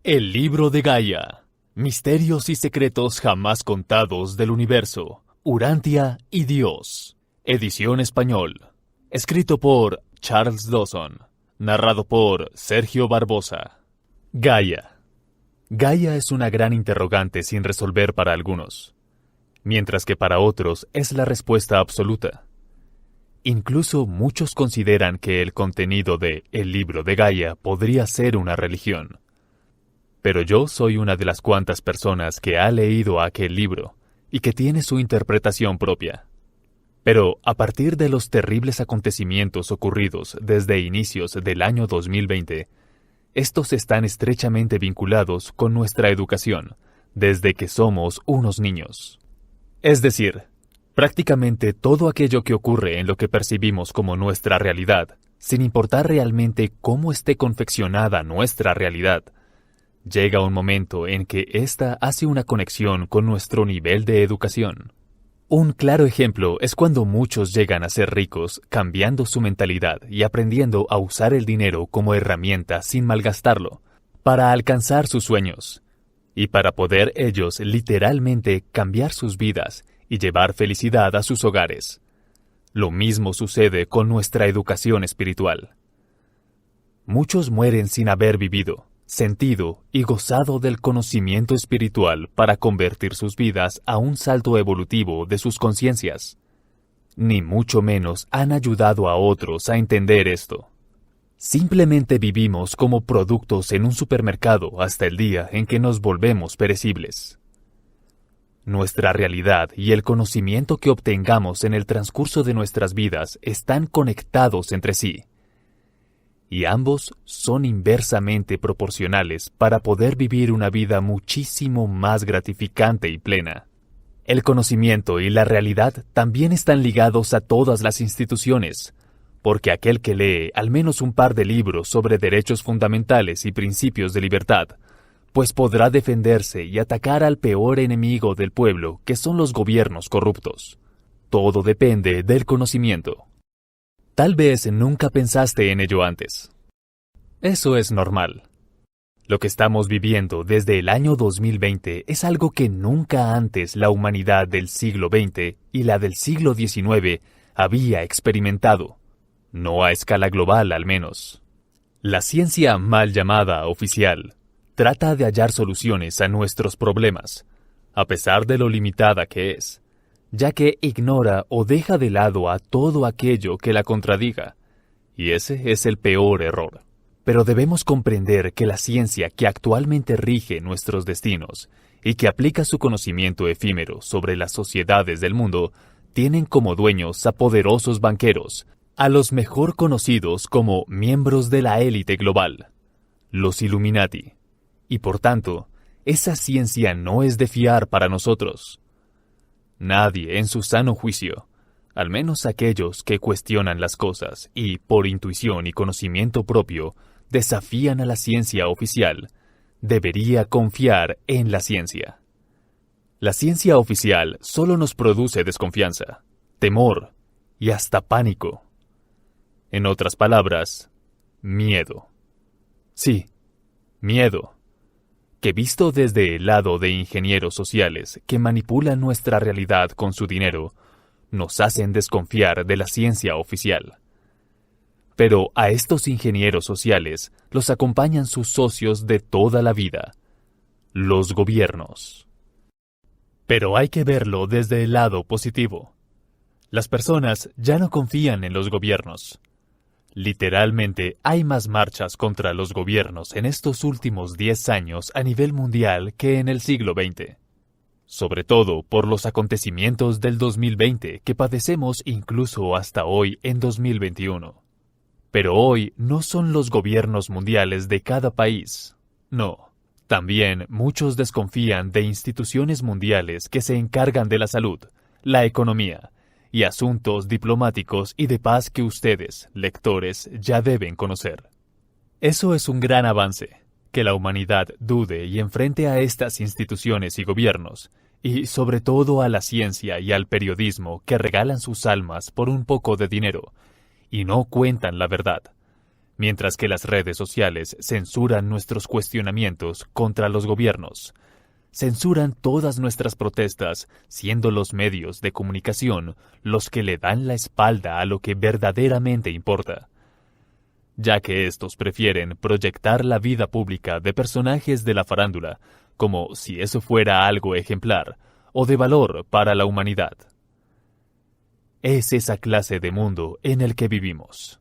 El libro de Gaia. Misterios y secretos jamás contados del universo, Urantia y Dios. Edición español. Escrito por Charles Dawson. Narrado por Sergio Barbosa. Gaia. Gaia es una gran interrogante sin resolver para algunos, mientras que para otros es la respuesta absoluta. Incluso muchos consideran que el contenido de El libro de Gaia podría ser una religión. Pero yo soy una de las cuantas personas que ha leído aquel libro y que tiene su interpretación propia. Pero a partir de los terribles acontecimientos ocurridos desde inicios del año 2020, estos están estrechamente vinculados con nuestra educación desde que somos unos niños. Es decir, prácticamente todo aquello que ocurre en lo que percibimos como nuestra realidad, sin importar realmente cómo esté confeccionada nuestra realidad, llega un momento en que ésta hace una conexión con nuestro nivel de educación. Un claro ejemplo es cuando muchos llegan a ser ricos cambiando su mentalidad y aprendiendo a usar el dinero como herramienta sin malgastarlo, para alcanzar sus sueños, y para poder ellos literalmente cambiar sus vidas y llevar felicidad a sus hogares. Lo mismo sucede con nuestra educación espiritual. Muchos mueren sin haber vivido, sentido y gozado del conocimiento espiritual para convertir sus vidas a un salto evolutivo de sus conciencias. Ni mucho menos han ayudado a otros a entender esto. Simplemente vivimos como productos en un supermercado hasta el día en que nos volvemos perecibles. Nuestra realidad y el conocimiento que obtengamos en el transcurso de nuestras vidas están conectados entre sí, y ambos son inversamente proporcionales para poder vivir una vida muchísimo más gratificante y plena. El conocimiento y la realidad también están ligados a todas las instituciones, porque aquel que lee al menos un par de libros sobre derechos fundamentales y principios de libertad, pues podrá defenderse y atacar al peor enemigo del pueblo, que son los gobiernos corruptos. Todo depende del conocimiento. Tal vez nunca pensaste en ello antes. Eso es normal. Lo que estamos viviendo desde el año 2020 es algo que nunca antes la humanidad del siglo XX y la del siglo XIX había experimentado. No a escala global, al menos. La ciencia mal llamada oficial trata de hallar soluciones a nuestros problemas, a pesar de lo limitada que es, ya que ignora o deja de lado a todo aquello que la contradiga, y ese es el peor error. Pero debemos comprender que la ciencia que actualmente rige nuestros destinos y que aplica su conocimiento efímero sobre las sociedades del mundo tienen como dueños a poderosos banqueros, a los mejor conocidos como miembros de la élite global, los Illuminati, y por tanto, esa ciencia no es de fiar para nosotros. Nadie en su sano juicio, al menos aquellos que cuestionan las cosas y, por intuición y conocimiento propio, desafían a la ciencia oficial, debería confiar en la ciencia. La ciencia oficial solo nos produce desconfianza, temor y hasta pánico. En otras palabras, miedo. Sí, miedo, que visto desde el lado de ingenieros sociales que manipulan nuestra realidad con su dinero, nos hacen desconfiar de la ciencia oficial. Pero a estos ingenieros sociales los acompañan sus socios de toda la vida, los gobiernos. Pero hay que verlo desde el lado positivo. Las personas ya no confían en los gobiernos. Literalmente hay más marchas contra los gobiernos en estos últimos 10 años a nivel mundial que en el siglo XX. Sobre todo por los acontecimientos del 2020 que padecemos incluso hasta hoy en 2021. Pero hoy no son los gobiernos mundiales de cada país. No. También muchos desconfían de instituciones mundiales que se encargan de la salud, la economía y asuntos diplomáticos y de paz que ustedes, lectores, ya deben conocer. Eso es un gran avance, que la humanidad dude y enfrente a estas instituciones y gobiernos, y sobre todo a la ciencia y al periodismo que regalan sus almas por un poco de dinero, y no cuentan la verdad, mientras que las redes sociales censuran nuestros cuestionamientos contra los gobiernos. Censuran todas nuestras protestas, siendo los medios de comunicación los que le dan la espalda a lo que verdaderamente importa, ya que estos prefieren proyectar la vida pública de personajes de la farándula como si eso fuera algo ejemplar o de valor para la humanidad. Es esa clase de mundo en el que vivimos.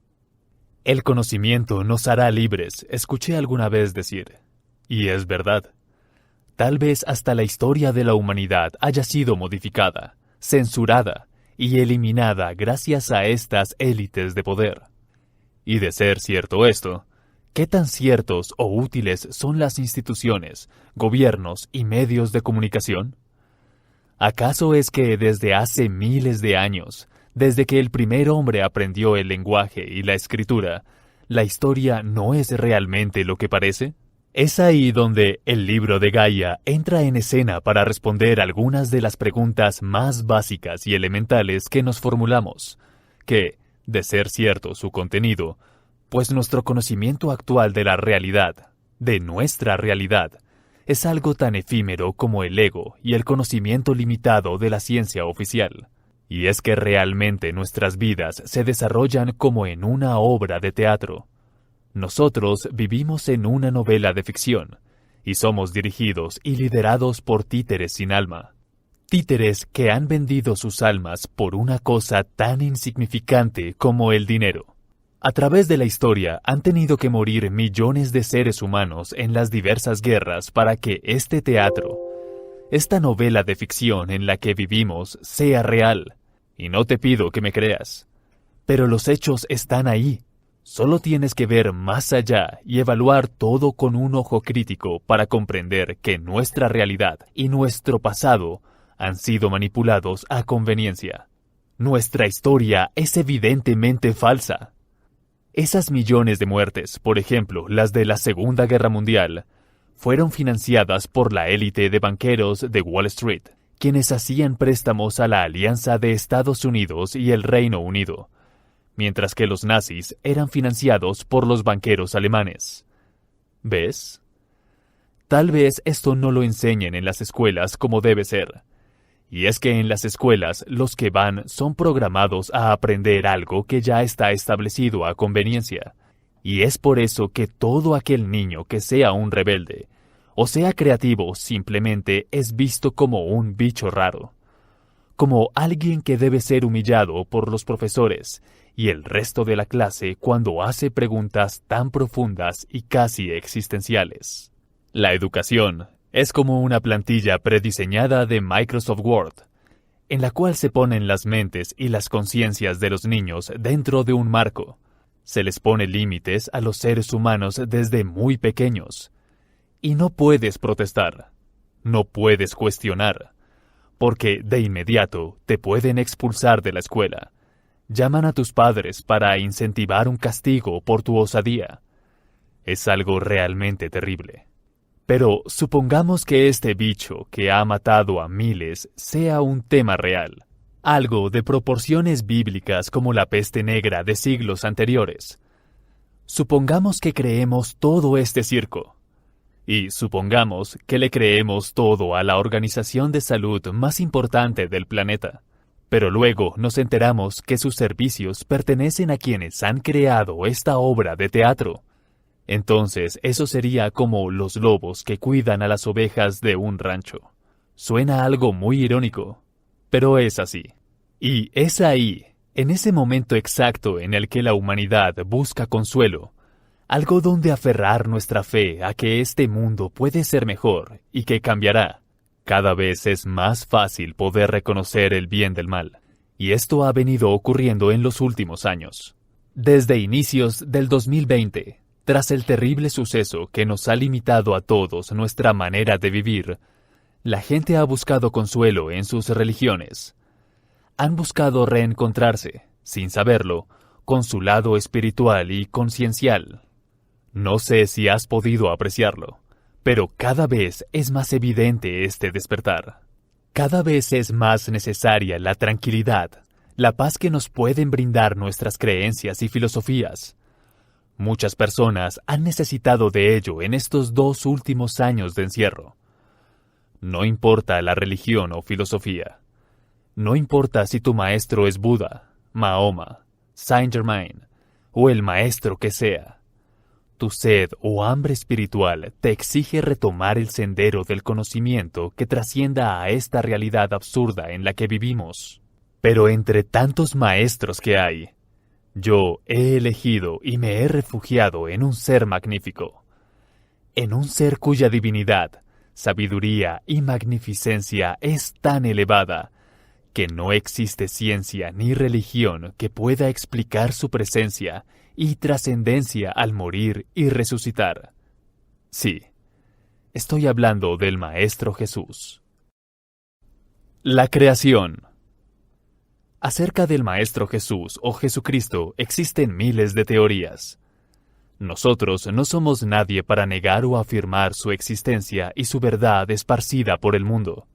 El conocimiento nos hará libres, escuché alguna vez decir, y es verdad. Tal vez hasta la historia de la humanidad haya sido modificada, censurada y eliminada gracias a estas élites de poder. Y de ser cierto esto, ¿qué tan ciertos o útiles son las instituciones, gobiernos y medios de comunicación? ¿Acaso es que desde hace miles de años, desde que el primer hombre aprendió el lenguaje y la escritura, la historia no es realmente lo que parece? Es ahí donde el libro de Gaia entra en escena para responder algunas de las preguntas más básicas y elementales que nos formulamos, que, de ser cierto su contenido, pues nuestro conocimiento actual de la realidad, de nuestra realidad, es algo tan efímero como el ego y el conocimiento limitado de la ciencia oficial. Y es que realmente nuestras vidas se desarrollan como en una obra de teatro. Nosotros vivimos en una novela de ficción, y somos dirigidos y liderados por títeres sin alma. Títeres que han vendido sus almas por una cosa tan insignificante como el dinero. A través de la historia han tenido que morir millones de seres humanos en las diversas guerras para que este teatro, esta novela de ficción en la que vivimos, sea real. Y no te pido que me creas, pero los hechos están ahí. Solo tienes que ver más allá y evaluar todo con un ojo crítico para comprender que nuestra realidad y nuestro pasado han sido manipulados a conveniencia. Nuestra historia es evidentemente falsa. Esas millones de muertes, por ejemplo, las de la Segunda Guerra Mundial, fueron financiadas por la élite de banqueros de Wall Street, quienes hacían préstamos a la Alianza de Estados Unidos y el Reino Unido, mientras que los nazis eran financiados por los banqueros alemanes. ¿Ves? Tal vez esto no lo enseñen en las escuelas como debe ser. Y es que en las escuelas los que van son programados a aprender algo que ya está establecido a conveniencia. Y es por eso que todo aquel niño que sea un rebelde, o sea creativo, simplemente es visto como un bicho raro. Como alguien que debe ser humillado por los profesores y el resto de la clase cuando hace preguntas tan profundas y casi existenciales. La educación es como una plantilla prediseñada de Microsoft Word, en la cual se ponen las mentes y las conciencias de los niños dentro de un marco. Se les pone límites a los seres humanos desde muy pequeños. Y no puedes protestar, no puedes cuestionar, porque de inmediato te pueden expulsar de la escuela. Llaman a tus padres para incentivar un castigo por tu osadía. Es algo realmente terrible. Pero supongamos que este bicho que ha matado a miles sea un tema real, algo de proporciones bíblicas como la peste negra de siglos anteriores. Supongamos que creemos todo este circo. Y supongamos que le creemos todo a la organización de salud más importante del planeta. Pero luego nos enteramos que sus servicios pertenecen a quienes han creado esta obra de teatro. Entonces eso sería como los lobos que cuidan a las ovejas de un rancho. Suena algo muy irónico, pero es así. Y es ahí, en ese momento exacto en el que la humanidad busca consuelo, algo donde aferrar nuestra fe a que este mundo puede ser mejor y que cambiará. Cada vez es más fácil poder reconocer el bien del mal, y esto ha venido ocurriendo en los últimos años. Desde inicios del 2020, tras el terrible suceso que nos ha limitado a todos nuestra manera de vivir, la gente ha buscado consuelo en sus religiones. Han buscado reencontrarse, sin saberlo, con su lado espiritual y conciencial. No sé si has podido apreciarlo, pero cada vez es más evidente este despertar. Cada vez es más necesaria la tranquilidad, la paz que nos pueden brindar nuestras creencias y filosofías. Muchas personas han necesitado de ello en estos 2 últimos años de encierro. No importa la religión o filosofía. No importa si tu maestro es Buda, Mahoma, Saint Germain o el maestro que sea. Tu sed o hambre espiritual te exige retomar el sendero del conocimiento que trascienda a esta realidad absurda en la que vivimos. Pero entre tantos maestros que hay, yo he elegido y me he refugiado en un ser magnífico, en un ser cuya divinidad, sabiduría y magnificencia es tan elevada que no existe ciencia ni religión que pueda explicar su presencia y trascendencia al morir y resucitar. Sí, estoy hablando del Maestro Jesús. La creación. Acerca del Maestro Jesús o Jesucristo existen miles de teorías. Nosotros no somos nadie para negar o afirmar su existencia y su verdad esparcida por el mundo.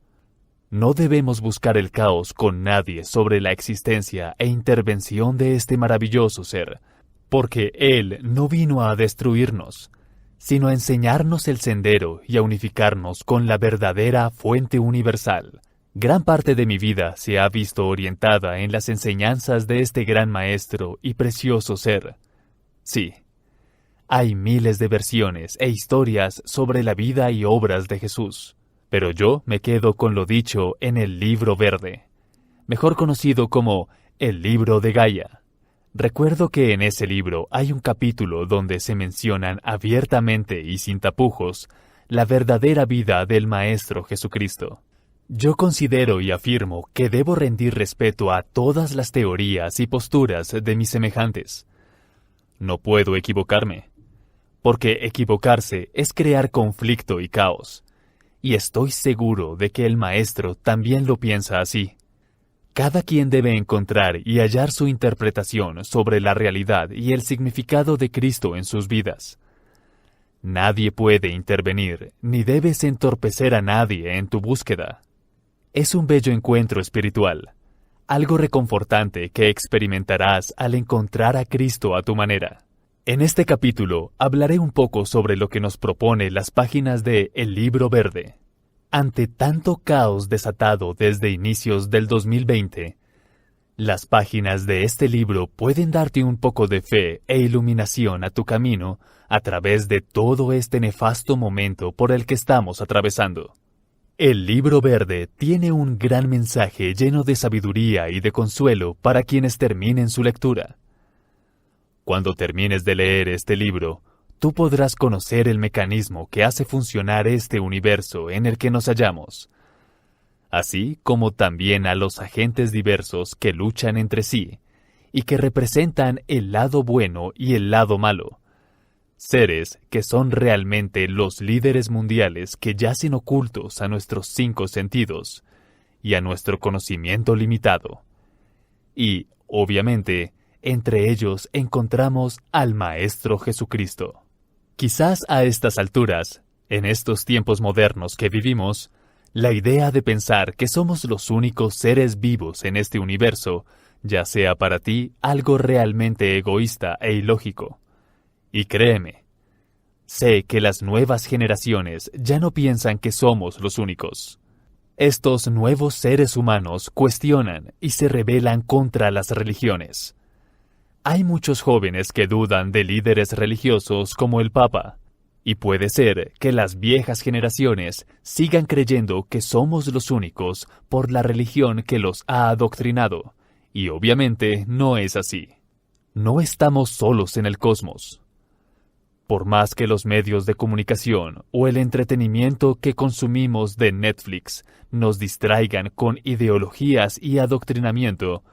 No debemos buscar el caos con nadie sobre la existencia e intervención de este maravilloso ser, porque Él no vino a destruirnos, sino a enseñarnos el sendero y a unificarnos con la verdadera fuente universal. Gran parte de mi vida se ha visto orientada en las enseñanzas de este gran maestro y precioso ser. Sí, hay miles de versiones e historias sobre la vida y obras de Jesús, pero yo me quedo con lo dicho en el Libro Verde, mejor conocido como el Libro de Gaia. Recuerdo que en ese libro hay un capítulo donde se mencionan abiertamente y sin tapujos la verdadera vida del Maestro Jesucristo. Yo considero y afirmo que debo rendir respeto a todas las teorías y posturas de mis semejantes. No puedo equivocarme, porque equivocarse es crear conflicto y caos, y estoy seguro de que el Maestro también lo piensa así. Cada quien debe encontrar y hallar su interpretación sobre la realidad y el significado de Cristo en sus vidas. Nadie puede intervenir, ni debes entorpecer a nadie en tu búsqueda. Es un bello encuentro espiritual, algo reconfortante que experimentarás al encontrar a Cristo a tu manera. En este capítulo hablaré un poco sobre lo que nos propone las páginas de El Libro Verde. Ante tanto caos desatado desde inicios del 2020, las páginas de este libro pueden darte un poco de fe e iluminación a tu camino a través de todo este nefasto momento por el que estamos atravesando. El Libro Verde tiene un gran mensaje lleno de sabiduría y de consuelo para quienes terminen su lectura. Cuando termines de leer este libro, tú podrás conocer el mecanismo que hace funcionar este universo en el que nos hallamos, así como también a los agentes diversos que luchan entre sí y que representan el lado bueno y el lado malo. Seres que son realmente los líderes mundiales que yacen ocultos a nuestros 5 sentidos y a nuestro conocimiento limitado. Y, obviamente, entre ellos encontramos al Maestro Jesucristo. Quizás a estas alturas, en estos tiempos modernos que vivimos, la idea de pensar que somos los únicos seres vivos en este universo ya sea para ti algo realmente egoísta e ilógico. Y créeme, sé que las nuevas generaciones ya no piensan que somos los únicos. Estos nuevos seres humanos cuestionan y se rebelan contra las religiones. Hay muchos jóvenes que dudan de líderes religiosos como el Papa, y puede ser que las viejas generaciones sigan creyendo que somos los únicos por la religión que los ha adoctrinado, y obviamente no es así. No estamos solos en el cosmos. Por más que los medios de comunicación o el entretenimiento que consumimos de Netflix nos distraigan con ideologías y adoctrinamiento,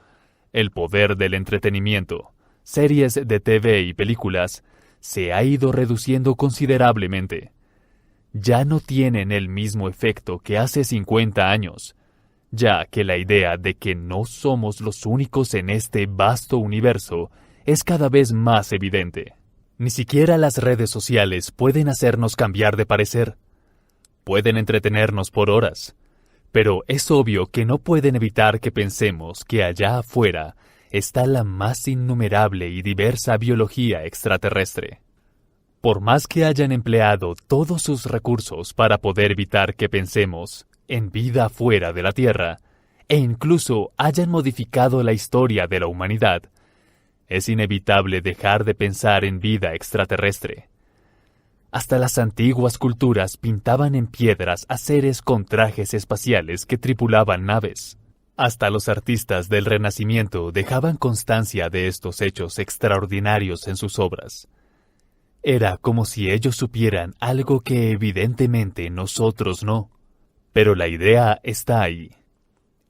el poder del entretenimiento, series de TV y películas, se ha ido reduciendo considerablemente. Ya no tienen el mismo efecto que hace 50 años, ya que la idea de que no somos los únicos en este vasto universo es cada vez más evidente. Ni siquiera las redes sociales pueden hacernos cambiar de parecer. Pueden entretenernos por horas, pero es obvio que no pueden evitar que pensemos que allá afuera está la más innumerable y diversa biología extraterrestre. Por más que hayan empleado todos sus recursos para poder evitar que pensemos en vida fuera de la Tierra, e incluso hayan modificado la historia de la humanidad, es inevitable dejar de pensar en vida extraterrestre. Hasta las antiguas culturas pintaban en piedras a seres con trajes espaciales que tripulaban naves. Hasta los artistas del Renacimiento dejaban constancia de estos hechos extraordinarios en sus obras. Era como si ellos supieran algo que evidentemente nosotros no. Pero la idea está ahí,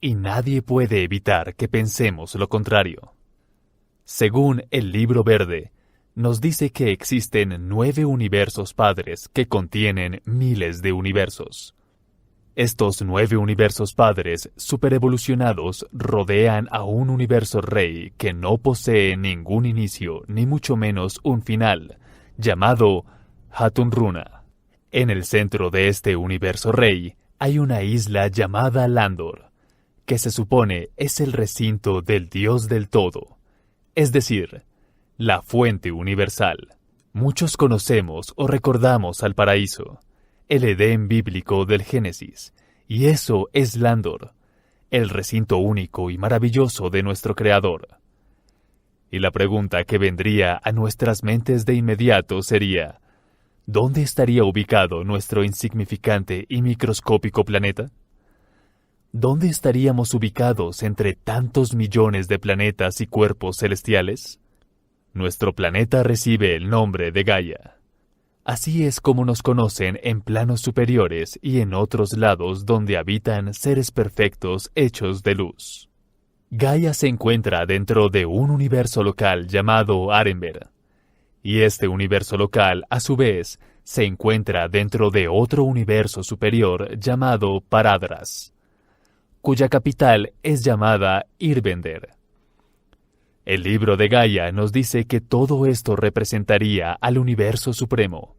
y nadie puede evitar que pensemos lo contrario. Según el Libro Verde, nos dice que existen 9 universos padres que contienen miles de universos. Estos 9 universos padres superevolucionados rodean a un universo rey que no posee ningún inicio ni mucho menos un final, llamado Hatun Runa. En el centro de este universo rey hay una isla llamada Landor, que se supone es el recinto del Dios del Todo, es decir, la fuente universal. Muchos conocemos o recordamos al paraíso, el Edén bíblico del Génesis, y eso es Landor, el recinto único y maravilloso de nuestro Creador. Y la pregunta que vendría a nuestras mentes de inmediato sería: ¿dónde estaría ubicado nuestro insignificante y microscópico planeta? ¿Dónde estaríamos ubicados entre tantos millones de planetas y cuerpos celestiales? Nuestro planeta recibe el nombre de Gaia. Así es como nos conocen en planos superiores y en otros lados donde habitan seres perfectos hechos de luz. Gaia se encuentra dentro de un universo local llamado Arenberg, y este universo local, a su vez, se encuentra dentro de otro universo superior llamado Paradras, cuya capital es llamada Irbender. El libro de Gaia nos dice que todo esto representaría al universo supremo.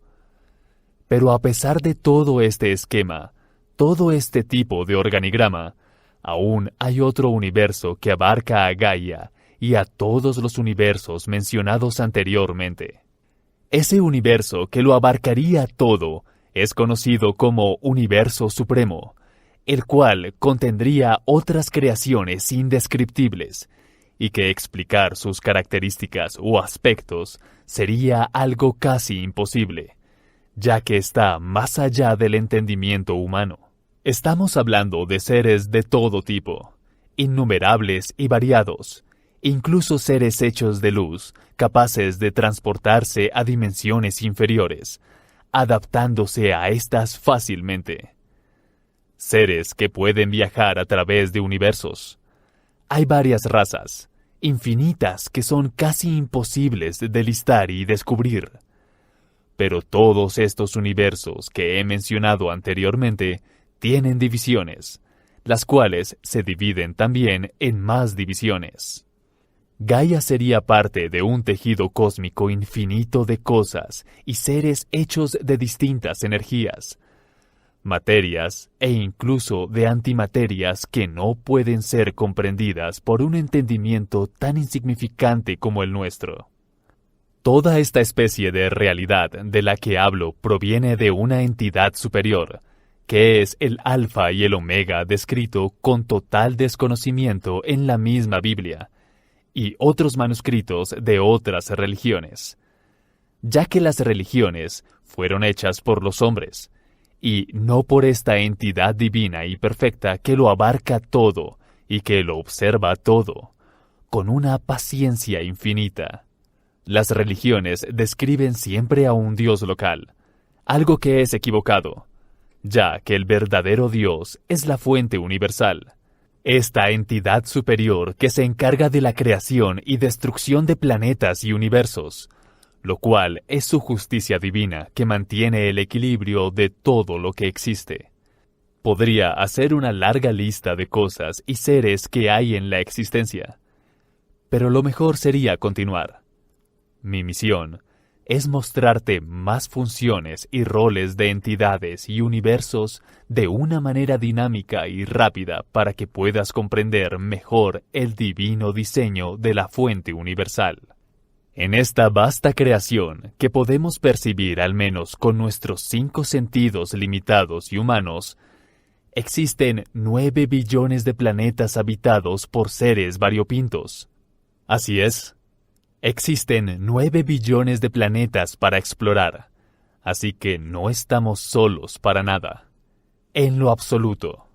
Pero a pesar de todo este esquema, todo este tipo de organigrama, aún hay otro universo que abarca a Gaia y a todos los universos mencionados anteriormente. Ese universo que lo abarcaría todo es conocido como Universo Supremo, el cual contendría otras creaciones indescriptibles, y que explicar sus características o aspectos sería algo casi imposible, ya que está más allá del entendimiento humano. Estamos hablando de seres de todo tipo, innumerables y variados, incluso seres hechos de luz, capaces de transportarse a dimensiones inferiores, adaptándose a estas fácilmente. Seres que pueden viajar a través de universos. Hay varias razas, infinitas, que son casi imposibles de listar y descubrir. Pero todos estos universos que he mencionado anteriormente tienen divisiones, las cuales se dividen también en más divisiones. Gaia sería parte de un tejido cósmico infinito de cosas y seres hechos de distintas energías, materias e incluso de antimaterias que no pueden ser comprendidas por un entendimiento tan insignificante como el nuestro. Toda esta especie de realidad de la que hablo proviene de una entidad superior, que es el Alfa y el Omega descrito con total desconocimiento en la misma Biblia y otros manuscritos de otras religiones, ya que las religiones fueron hechas por los hombres, y no por esta entidad divina y perfecta que lo abarca todo y que lo observa todo, con una paciencia infinita. Las religiones describen siempre a un Dios local, algo que es equivocado, ya que el verdadero Dios es la fuente universal, esta entidad superior que se encarga de la creación y destrucción de planetas y universos, lo cual es su justicia divina que mantiene el equilibrio de todo lo que existe. Podría hacer una larga lista de cosas y seres que hay en la existencia, pero lo mejor sería continuar. Mi misión es mostrarte más funciones y roles de entidades y universos de una manera dinámica y rápida para que puedas comprender mejor el divino diseño de la fuente universal. En esta vasta creación que podemos percibir al menos con nuestros 5 sentidos limitados y humanos, existen 9 billones de planetas habitados por seres variopintos. Así es. Existen 9 billones de planetas para explorar, así que no estamos solos para nada. En lo absoluto.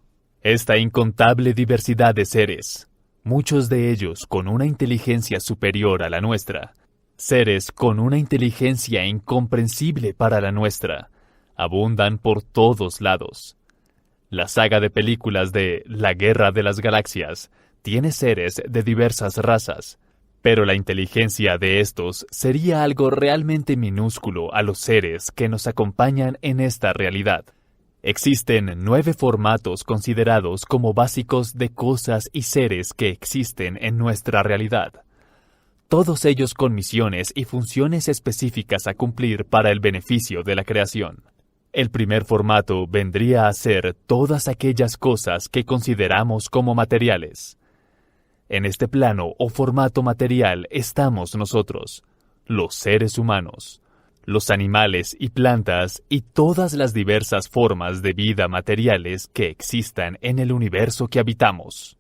Esta incontable diversidad de seres, muchos de ellos con una inteligencia superior a la nuestra, seres con una inteligencia incomprensible para la nuestra, abundan por todos lados. La saga de películas de La Guerra de las Galaxias tiene seres de diversas razas, pero la inteligencia de estos sería algo realmente minúsculo a los seres que nos acompañan en esta realidad. Existen 9 formatos considerados como básicos de cosas y seres que existen en nuestra realidad. Todos ellos con misiones y funciones específicas a cumplir para el beneficio de la creación. El primer formato vendría a ser todas aquellas cosas que consideramos como materiales. En este plano o formato material estamos nosotros, los seres humanos, los animales y plantas y todas las diversas formas de vida materiales que existan en el universo que habitamos.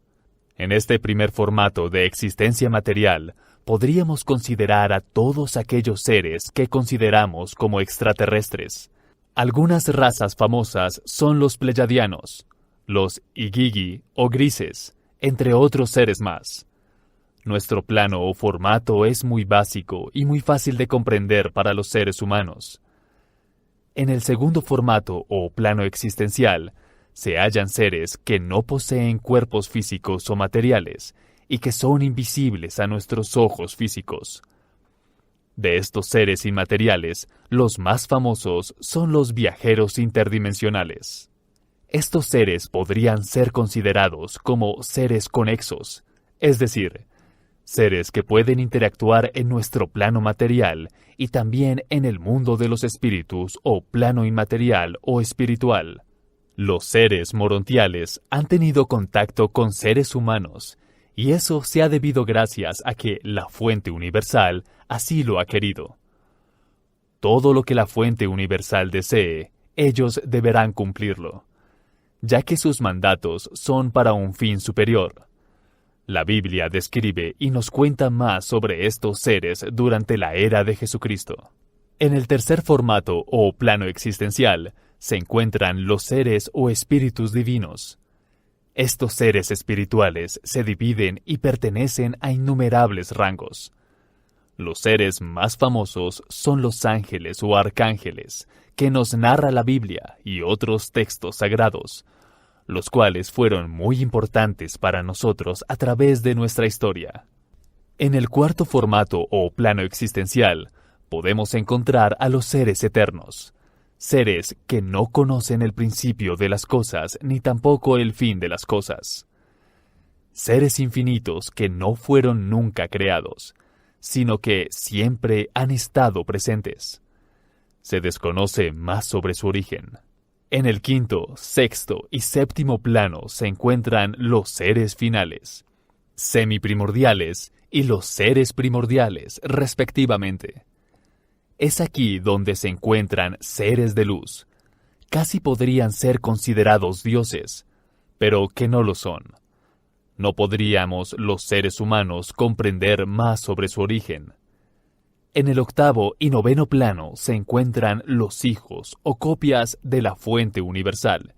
En este primer formato de existencia material, podríamos considerar a todos aquellos seres que consideramos como extraterrestres. Algunas razas famosas son los pleyadianos, los Igigi o grises, entre otros seres más. Nuestro plano o formato es muy básico y muy fácil de comprender para los seres humanos. En el segundo formato o plano existencial, se hallan seres que no poseen cuerpos físicos o materiales y que son invisibles a nuestros ojos físicos. De estos seres inmateriales, los más famosos son los viajeros interdimensionales. Estos seres podrían ser considerados como seres conexos, es decir, seres que pueden interactuar en nuestro plano material y también en el mundo de los espíritus o plano inmaterial o espiritual. Los seres morontiales han tenido contacto con seres humanos, y eso se ha debido gracias a que la fuente universal así lo ha querido. Todo lo que la fuente universal desee, ellos deberán cumplirlo, ya que sus mandatos son para un fin superior. La Biblia describe y nos cuenta más sobre estos seres durante la era de Jesucristo. En el tercer formato o plano existencial se encuentran los seres o espíritus divinos. Estos seres espirituales se dividen y pertenecen a innumerables rangos. Los seres más famosos son los ángeles o arcángeles, que nos narra la Biblia y otros textos sagrados, los cuales fueron muy importantes para nosotros a través de nuestra historia. En el cuarto formato o plano existencial, podemos encontrar a los seres eternos, seres que no conocen el principio de las cosas ni tampoco el fin de las cosas. Seres infinitos que no fueron nunca creados, sino que siempre han estado presentes. Se desconoce más sobre su origen. En el quinto, sexto y séptimo plano se encuentran los seres finales, semiprimordiales y los seres primordiales, respectivamente. Es aquí donde se encuentran seres de luz. Casi podrían ser considerados dioses, pero que no lo son. No podríamos los seres humanos comprender más sobre su origen. En el octavo y noveno plano se encuentran los hijos o copias de la fuente universal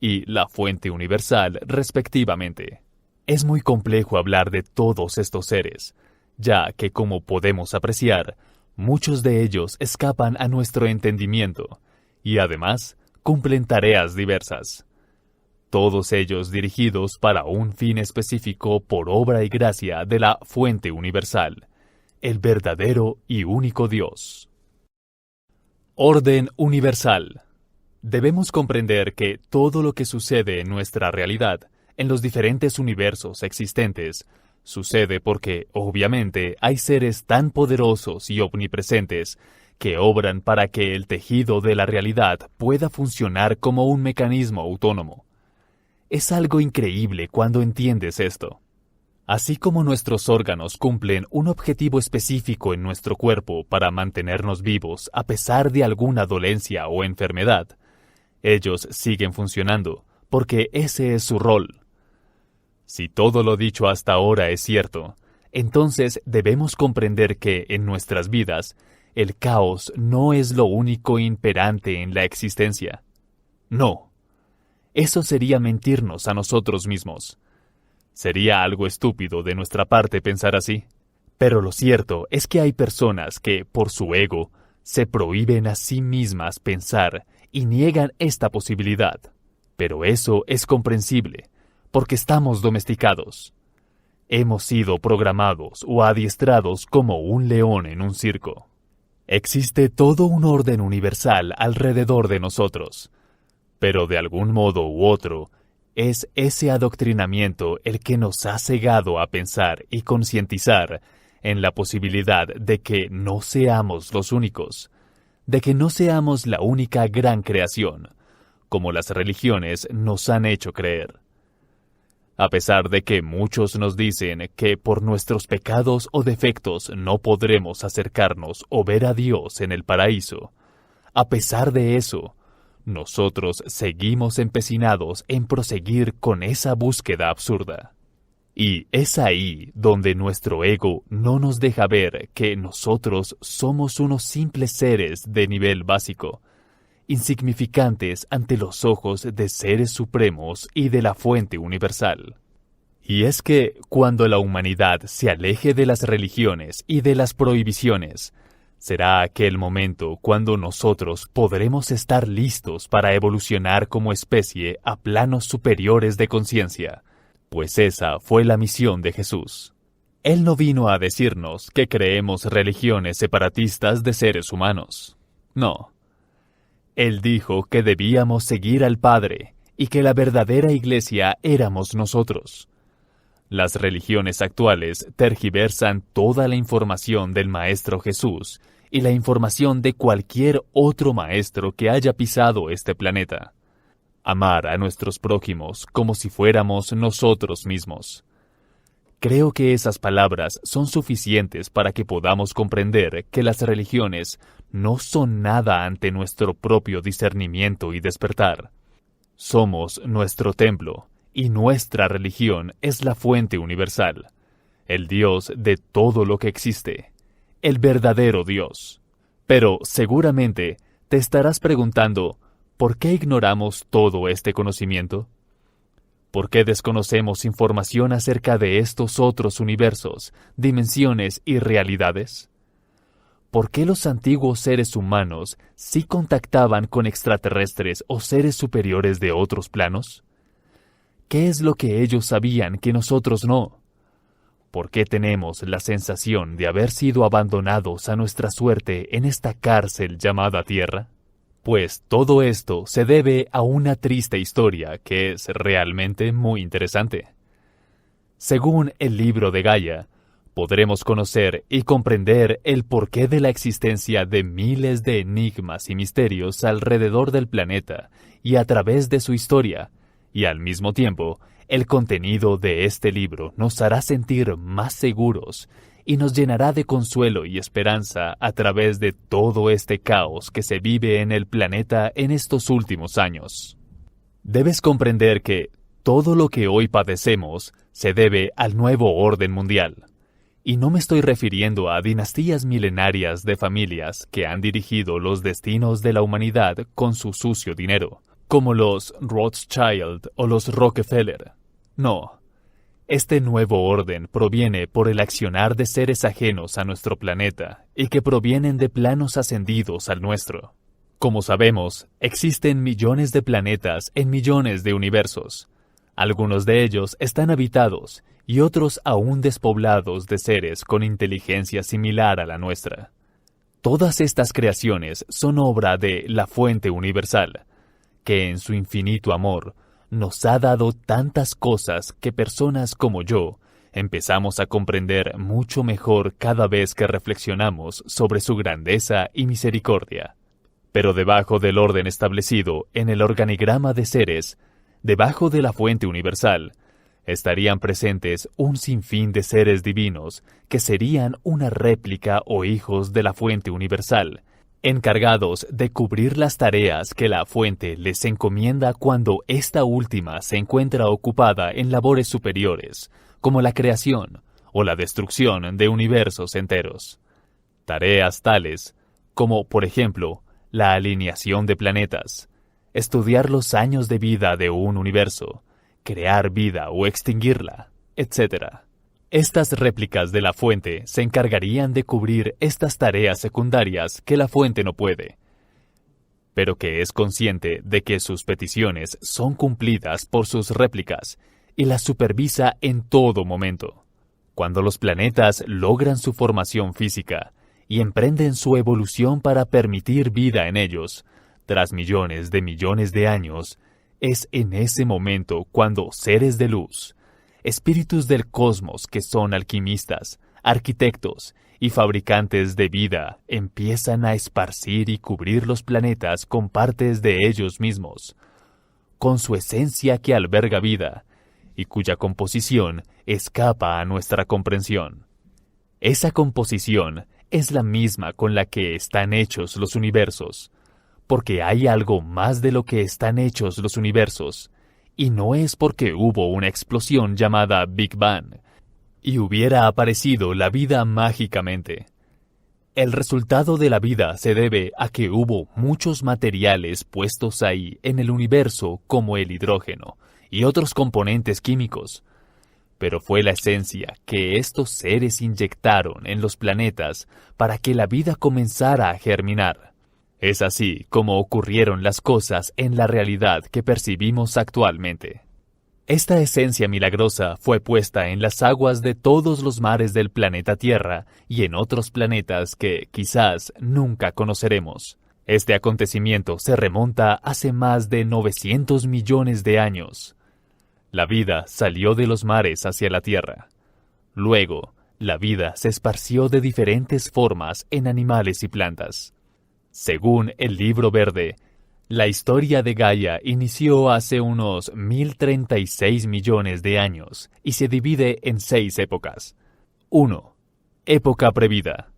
y la fuente universal respectivamente. Es muy complejo hablar de todos estos seres, ya que como podemos apreciar, muchos de ellos escapan a nuestro entendimiento y además cumplen tareas diversas. Todos ellos dirigidos para un fin específico por obra y gracia de la fuente universal, el verdadero y único Dios. Orden universal. Debemos comprender que todo lo que sucede en nuestra realidad, en los diferentes universos existentes, sucede porque, obviamente, hay seres tan poderosos y omnipresentes que obran para que el tejido de la realidad pueda funcionar como un mecanismo autónomo. Es algo increíble cuando entiendes esto. Así como nuestros órganos cumplen un objetivo específico en nuestro cuerpo para mantenernos vivos a pesar de alguna dolencia o enfermedad, ellos siguen funcionando porque ese es su rol. Si todo lo dicho hasta ahora es cierto, entonces debemos comprender que en nuestras vidas el caos no es lo único imperante en la existencia. No, eso sería mentirnos a nosotros mismos. Sería algo estúpido de nuestra parte pensar así. Pero lo cierto es que hay personas que, por su ego, se prohíben a sí mismas pensar y niegan esta posibilidad. Pero eso es comprensible, porque estamos domesticados. Hemos sido programados o adiestrados como un león en un circo. Existe todo un orden universal alrededor de nosotros, pero de algún modo u otro, es ese adoctrinamiento el que nos ha cegado a pensar y concientizar en la posibilidad de que no seamos los únicos, de que no seamos la única gran creación, como las religiones nos han hecho creer. A pesar de que muchos nos dicen que por nuestros pecados o defectos no podremos acercarnos o ver a Dios en el paraíso, a pesar de eso, nosotros seguimos empecinados en proseguir con esa búsqueda absurda. Y es ahí donde nuestro ego no nos deja ver que nosotros somos unos simples seres de nivel básico, insignificantes ante los ojos de seres supremos y de la fuente universal. Y es que cuando la humanidad se aleje de las religiones y de las prohibiciones, será aquel momento cuando nosotros podremos estar listos para evolucionar como especie a planos superiores de conciencia, pues esa fue la misión de Jesús. Él no vino a decirnos que creemos religiones separatistas de seres humanos. No. Él dijo que debíamos seguir al Padre y que la verdadera iglesia éramos nosotros. Las religiones actuales tergiversan toda la información del Maestro Jesús y la información de cualquier otro maestro que haya pisado este planeta. Amar a nuestros prójimos como si fuéramos nosotros mismos. Creo que esas palabras son suficientes para que podamos comprender que las religiones no son nada ante nuestro propio discernimiento y despertar. Somos nuestro templo, y nuestra religión es la fuente universal, el Dios de todo lo que existe, el verdadero Dios. Pero seguramente te estarás preguntando, ¿por qué ignoramos todo este conocimiento? ¿Por qué desconocemos información acerca de estos otros universos, dimensiones y realidades? ¿Por qué los antiguos seres humanos sí contactaban con extraterrestres o seres superiores de otros planos? ¿Qué es lo que ellos sabían que nosotros no? ¿Por qué tenemos la sensación de haber sido abandonados a nuestra suerte en esta cárcel llamada Tierra? Pues todo esto se debe a una triste historia que es realmente muy interesante. Según el libro de Gaia, podremos conocer y comprender el porqué de la existencia de miles de enigmas y misterios alrededor del planeta y a través de su historia, y al mismo tiempo, el contenido de este libro nos hará sentir más seguros y nos llenará de consuelo y esperanza a través de todo este caos que se vive en el planeta en estos últimos años. Debes comprender que todo lo que hoy padecemos se debe al nuevo orden mundial. Y no me estoy refiriendo a dinastías milenarias de familias que han dirigido los destinos de la humanidad con su sucio dinero, como los Rothschild o los Rockefeller. No. Este nuevo orden proviene por el accionar de seres ajenos a nuestro planeta y que provienen de planos ascendidos al nuestro. Como sabemos, existen millones de planetas en millones de universos. Algunos de ellos están habitados y otros aún despoblados de seres con inteligencia similar a la nuestra. Todas estas creaciones son obra de la Fuente Universal, que en su infinito amor nos ha dado tantas cosas que personas como yo, empezamos a comprender mucho mejor cada vez que reflexionamos sobre su grandeza y misericordia. Pero debajo del orden establecido en el organigrama de seres, debajo de la fuente universal, estarían presentes un sinfín de seres divinos que serían una réplica o hijos de la fuente universal, encargados de cubrir las tareas que la fuente les encomienda cuando esta última se encuentra ocupada en labores superiores, como la creación o la destrucción de universos enteros. Tareas tales como, por ejemplo, la alineación de planetas, estudiar los años de vida de un universo, crear vida o extinguirla, etc. Estas réplicas de la fuente se encargarían de cubrir estas tareas secundarias que la fuente no puede, pero que es consciente de que sus peticiones son cumplidas por sus réplicas y las supervisa en todo momento. Cuando los planetas logran su formación física y emprenden su evolución para permitir vida en ellos, tras millones de años, es en ese momento cuando seres de luz, espíritus del cosmos que son alquimistas, arquitectos y fabricantes de vida, empiezan a esparcir y cubrir los planetas con partes de ellos mismos, con su esencia que alberga vida y cuya composición escapa a nuestra comprensión. Esa composición es la misma con la que están hechos los universos, porque hay algo más de lo que están hechos los universos, y no es porque hubo una explosión llamada Big Bang, y hubiera aparecido la vida mágicamente. El resultado de la vida se debe a que hubo muchos materiales puestos ahí en el universo como el hidrógeno y otros componentes químicos, pero fue la esencia que estos seres inyectaron en los planetas para que la vida comenzara a germinar. Es así como ocurrieron las cosas en la realidad que percibimos actualmente. Esta esencia milagrosa fue puesta en las aguas de todos los mares del planeta Tierra y en otros planetas que quizás nunca conoceremos. Este acontecimiento se remonta hace más de 900 millones de años. La vida salió de los mares hacia la Tierra. Luego, la vida se esparció de diferentes formas en animales y plantas. Según el Libro Verde, la historia de Gaia inició hace unos 1036 millones de años y se divide en 6 épocas. 1. Época previda.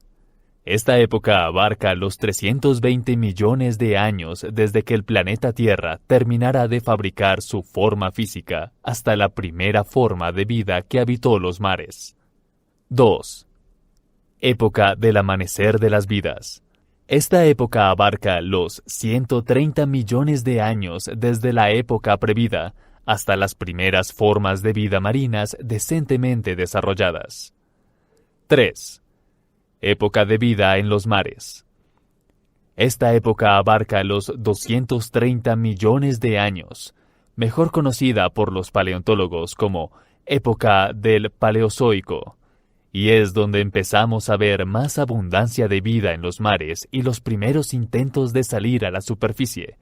Esta época abarca los 320 millones de años desde que el planeta Tierra terminara de fabricar su forma física hasta la primera forma de vida que habitó los mares. 2. Época del amanecer de las vidas. Esta época abarca los 130 millones de años desde la época previda hasta las primeras formas de vida marinas decentemente desarrolladas. 3. Época de vida en los mares. Esta época abarca los 230 millones de años, mejor conocida por los paleontólogos como época del Paleozoico, y es donde empezamos a ver más abundancia de vida en los mares y los primeros intentos de salir a la superficie,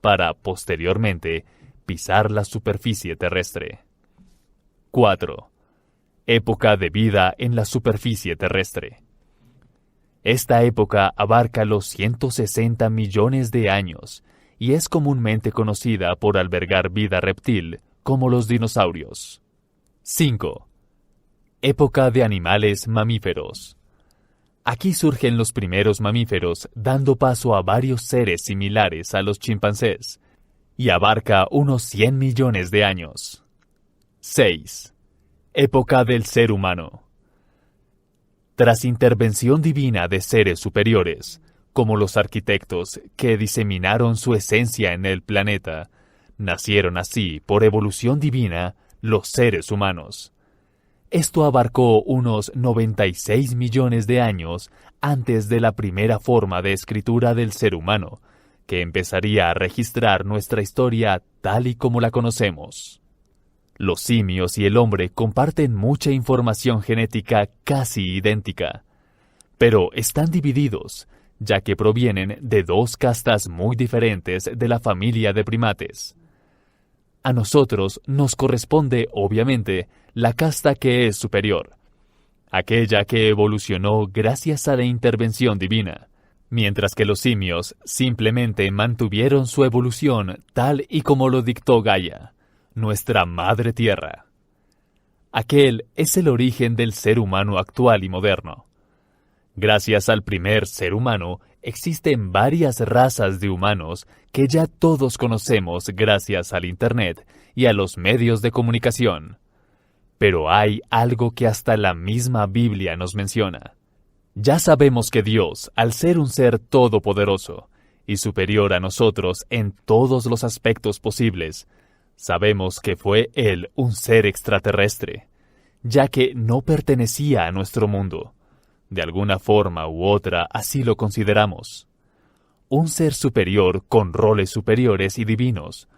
para, posteriormente, pisar la superficie terrestre. 4. Época de vida en la superficie terrestre. Esta época abarca los 160 millones de años y es comúnmente conocida por albergar vida reptil, como los dinosaurios. 5. Época de animales mamíferos. Aquí surgen los primeros mamíferos, dando paso a varios seres similares a los chimpancés, y abarca unos 100 millones de años. 6. Época del ser humano. Tras intervención divina de seres superiores, como los arquitectos que diseminaron su esencia en el planeta, nacieron así, por evolución divina, los seres humanos. Esto abarcó unos 96 millones de años antes de la primera forma de escritura del ser humano, que empezaría a registrar nuestra historia tal y como la conocemos. Los simios y el hombre comparten mucha información genética casi idéntica, pero están divididos, ya que provienen de 2 castas muy diferentes de la familia de primates. A nosotros nos corresponde, obviamente, la casta que es superior, aquella que evolucionó gracias a la intervención divina, mientras que los simios simplemente mantuvieron su evolución tal y como lo dictó Gaia, nuestra madre tierra. Aquel es el origen del ser humano actual y moderno. Gracias al primer ser humano, existen varias razas de humanos que ya todos conocemos gracias al Internet y a los medios de comunicación. Pero hay algo que hasta la misma Biblia nos menciona. Ya sabemos que Dios, al ser un ser todopoderoso y superior a nosotros en todos los aspectos posibles, sabemos que fue Él un ser extraterrestre, ya que no pertenecía a nuestro mundo. De alguna forma u otra así lo consideramos. Un ser superior con roles superiores y divinos,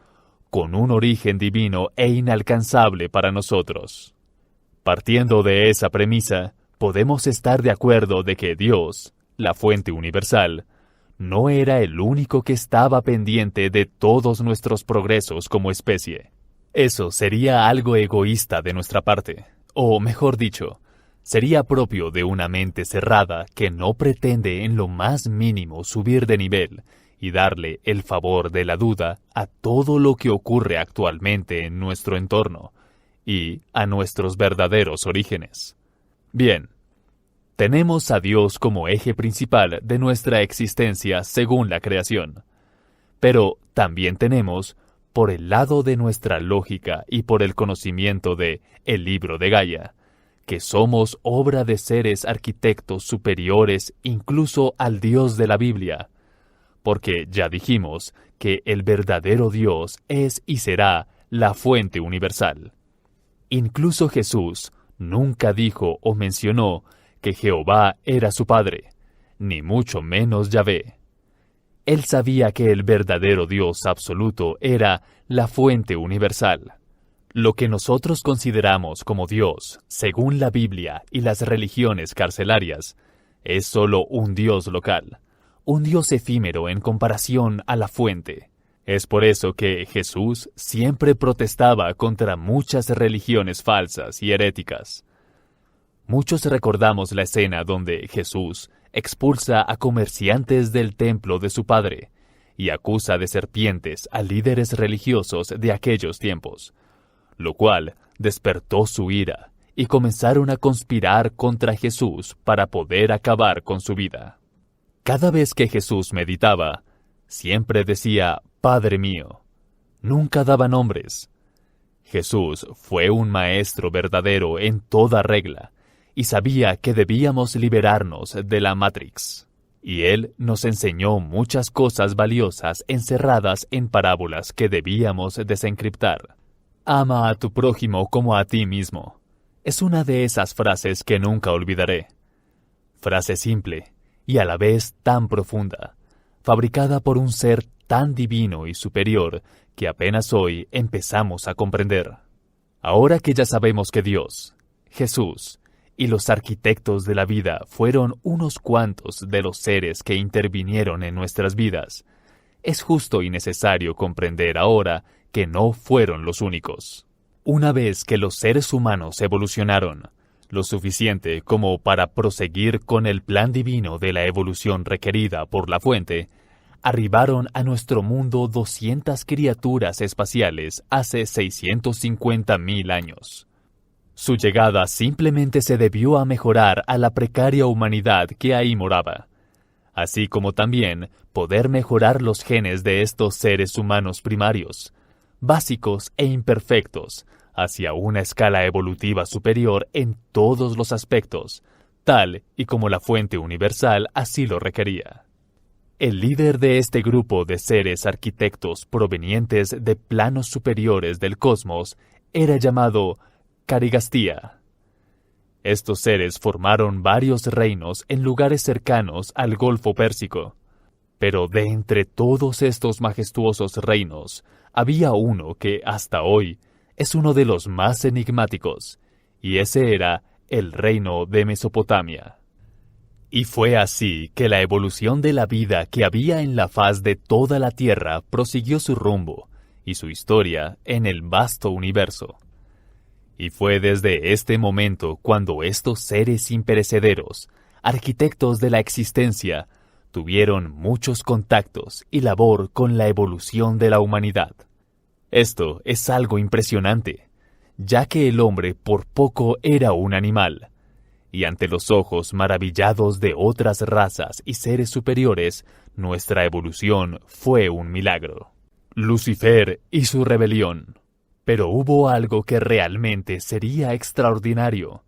con un origen divino e inalcanzable para nosotros. Partiendo de esa premisa, podemos estar de acuerdo de que Dios, la fuente universal, no era el único que estaba pendiente de todos nuestros progresos como especie. Eso sería algo egoísta de nuestra parte, o mejor dicho, sería propio de una mente cerrada que no pretende en lo más mínimo subir de nivel y darle el favor de la duda a todo lo que ocurre actualmente en nuestro entorno y a nuestros verdaderos orígenes. Bien, tenemos a Dios como eje principal de nuestra existencia según la creación, pero también tenemos, por el lado de nuestra lógica y por el conocimiento de el libro de Gaia, que somos obra de seres arquitectos superiores incluso al Dios de la Biblia, porque ya dijimos que el verdadero Dios es y será la fuente universal. Incluso Jesús nunca dijo o mencionó que Jehová era su Padre, ni mucho menos Yahvé. Él sabía que el verdadero Dios absoluto era la fuente universal. Lo que nosotros consideramos como Dios, según la Biblia y las religiones carcelarias, es solo un Dios local, un Dios efímero en comparación a la fuente. Es por eso que Jesús siempre protestaba contra muchas religiones falsas y heréticas. Muchos recordamos la escena donde Jesús expulsa a comerciantes del templo de su padre y acusa de serpientes a líderes religiosos de aquellos tiempos, lo cual despertó su ira y comenzaron a conspirar contra Jesús para poder acabar con su vida. Cada vez que Jesús meditaba, siempre decía, Padre mío. Nunca daba nombres. Jesús fue un maestro verdadero en toda regla y sabía que debíamos liberarnos de la Matrix. Y Él nos enseñó muchas cosas valiosas encerradas en parábolas que debíamos desencriptar. Ama a tu prójimo como a ti mismo. Es una de esas frases que nunca olvidaré. Frase simple y a la vez tan profunda, fabricada por un ser tan divino y superior que apenas hoy empezamos a comprender. Ahora que ya sabemos que Dios, Jesús y los arquitectos de la vida fueron unos cuantos de los seres que intervinieron en nuestras vidas, es justo y necesario comprender ahora que no fueron los únicos. Una vez que los seres humanos evolucionaron, lo suficiente como para proseguir con el plan divino de la evolución requerida por la fuente, arribaron a nuestro mundo 200 criaturas espaciales hace 650.000 años. Su llegada simplemente se debió a mejorar a la precaria humanidad que ahí moraba, así como también poder mejorar los genes de estos seres humanos primarios, básicos e imperfectos, hacia una escala evolutiva superior en todos los aspectos, tal y como la fuente universal así lo requería. El líder de este grupo de seres arquitectos provenientes de planos superiores del cosmos era llamado Carigastía. Estos seres formaron varios reinos en lugares cercanos al Golfo Pérsico, pero de entre todos estos majestuosos reinos, había uno que hasta hoy es uno de los más enigmáticos, y ese era el reino de Mesopotamia. Y fue así que la evolución de la vida que había en la faz de toda la tierra prosiguió su rumbo, y su historia en el vasto universo. Y fue desde este momento cuando estos seres imperecederos, arquitectos de la existencia, tuvieron muchos contactos y labor con la evolución de la humanidad. Esto es algo impresionante, ya que el hombre por poco era un animal, y ante los ojos maravillados de otras razas y seres superiores, nuestra evolución fue un milagro. Lucifer y su rebelión. Pero hubo algo que realmente sería extraordinario,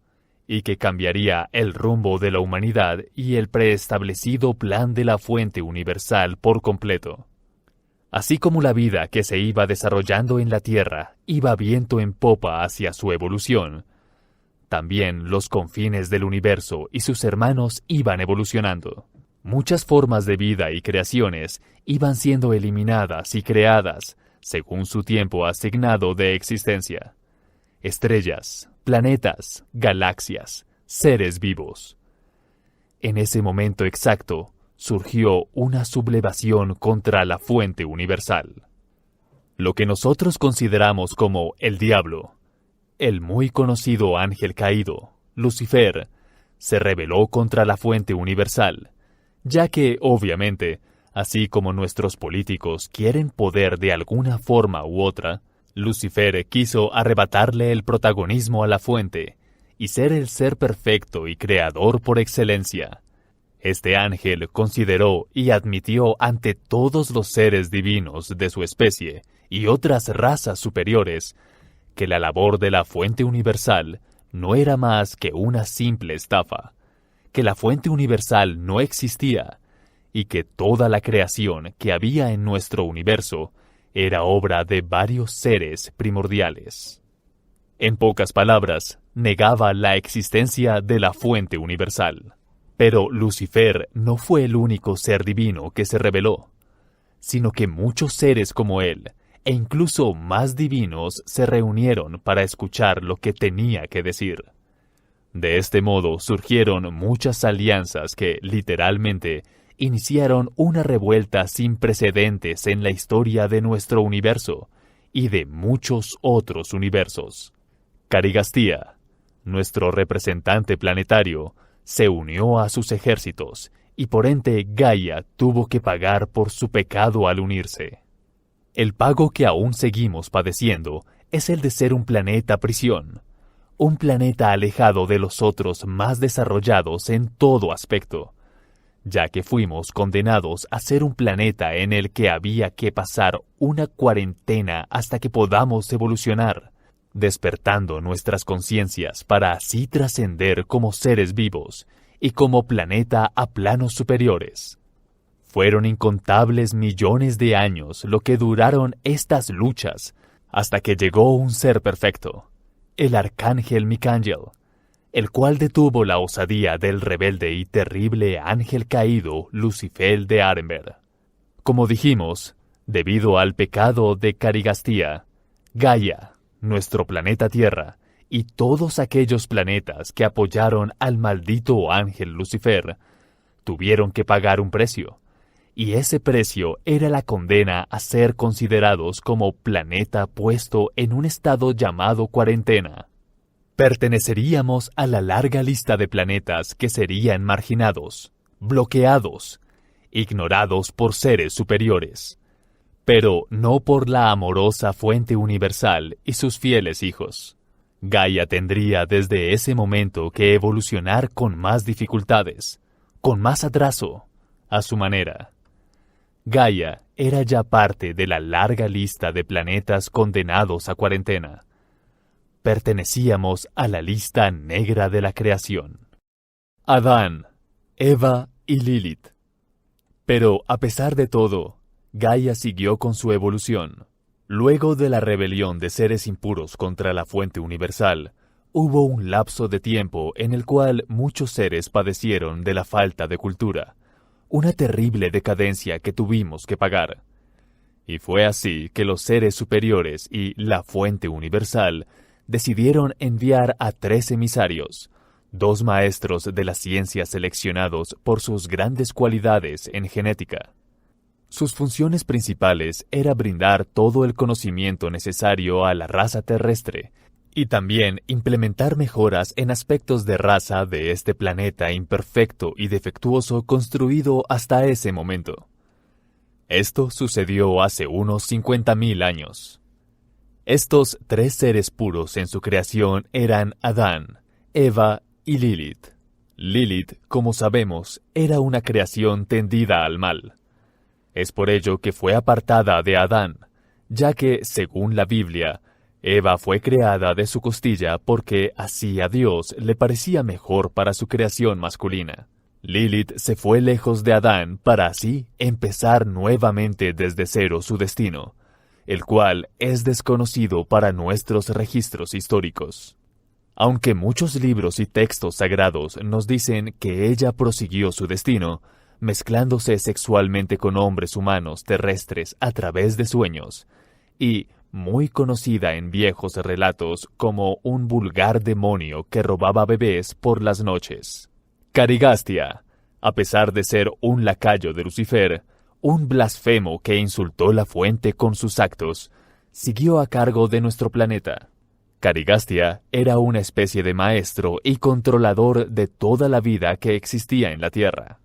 y que cambiaría el rumbo de la humanidad y el preestablecido plan de la fuente universal por completo. Así como la vida que se iba desarrollando en la Tierra iba viento en popa hacia su evolución, también los confines del universo y sus hermanos iban evolucionando. Muchas formas de vida y creaciones iban siendo eliminadas y creadas según su tiempo asignado de existencia. Estrellas, planetas, galaxias, seres vivos. En ese momento exacto, surgió una sublevación contra la fuente universal. Lo que nosotros consideramos como el diablo, el muy conocido ángel caído, Lucifer, se rebeló contra la fuente universal, ya que, obviamente, así como nuestros políticos quieren poder de alguna forma u otra, Lucifer quiso arrebatarle el protagonismo a la fuente y ser el ser perfecto y creador por excelencia. Este ángel consideró y admitió ante todos los seres divinos de su especie y otras razas superiores que la labor de la fuente universal no era más que una simple estafa, que la fuente universal no existía y que toda la creación que había en nuestro universo era obra de varios seres primordiales. En pocas palabras, negaba la existencia de la fuente universal. Pero Lucifer no fue el único ser divino que se rebeló, sino que muchos seres como él, e incluso más divinos, se reunieron para escuchar lo que tenía que decir. De este modo surgieron muchas alianzas que, literalmente, iniciaron una revuelta sin precedentes en la historia de nuestro universo y de muchos otros universos. Carigastía, nuestro representante planetario, se unió a sus ejércitos y por ende Gaia tuvo que pagar por su pecado al unirse. El pago que aún seguimos padeciendo es el de ser un planeta prisión, un planeta alejado de los otros más desarrollados en todo aspecto, ya que fuimos condenados a ser un planeta en el que había que pasar una cuarentena hasta que podamos evolucionar, despertando nuestras conciencias para así trascender como seres vivos y como planeta a planos superiores. Fueron incontables millones de años lo que duraron estas luchas hasta que llegó un ser perfecto, el arcángel Micael, el cual detuvo la osadía del rebelde y terrible ángel caído Lucifer de Arenberg. Como dijimos, debido al pecado de Carigastía, Gaia, nuestro planeta Tierra, y todos aquellos planetas que apoyaron al maldito ángel Lucifer, tuvieron que pagar un precio, y ese precio era la condena a ser considerados como planeta puesto en un estado llamado cuarentena. Perteneceríamos a la larga lista de planetas que serían marginados, bloqueados, ignorados por seres superiores, pero no por la amorosa fuente universal y sus fieles hijos. Gaia tendría desde ese momento que evolucionar con más dificultades, con más atraso, a su manera. Gaia era ya parte de la larga lista de planetas condenados a cuarentena. Pertenecíamos a la lista negra de la creación. Adán, Eva y Lilith. Pero, a pesar de todo, Gaia siguió con su evolución. Luego de la rebelión de seres impuros contra la fuente universal, hubo un lapso de tiempo en el cual muchos seres padecieron de la falta de cultura, una terrible decadencia que tuvimos que pagar. Y fue así que los seres superiores y la fuente universal decidieron enviar a 3 emisarios, 2 maestros de la ciencia seleccionados por sus grandes cualidades en genética. Sus funciones principales era brindar todo el conocimiento necesario a la raza terrestre y también implementar mejoras en aspectos de raza de este planeta imperfecto y defectuoso construido hasta ese momento. Esto sucedió hace unos 50.000 años. Estos tres seres puros en su creación eran Adán, Eva y Lilith. Lilith, como sabemos, era una creación tendida al mal. Es por ello que fue apartada de Adán, ya que, según la Biblia, Eva fue creada de su costilla porque así a Dios le parecía mejor para su creación masculina. Lilith se fue lejos de Adán para así empezar nuevamente desde cero su destino, el cual es desconocido para nuestros registros históricos. Aunque muchos libros y textos sagrados nos dicen que ella prosiguió su destino, mezclándose sexualmente con hombres humanos terrestres a través de sueños, y muy conocida en viejos relatos como un vulgar demonio que robaba bebés por las noches. Carigastia, a pesar de ser un lacayo de Lucifer, un blasfemo que insultó la fuente con sus actos, siguió a cargo de nuestro planeta. Carigastia era una especie de maestro y controlador de toda la vida que existía en la Tierra.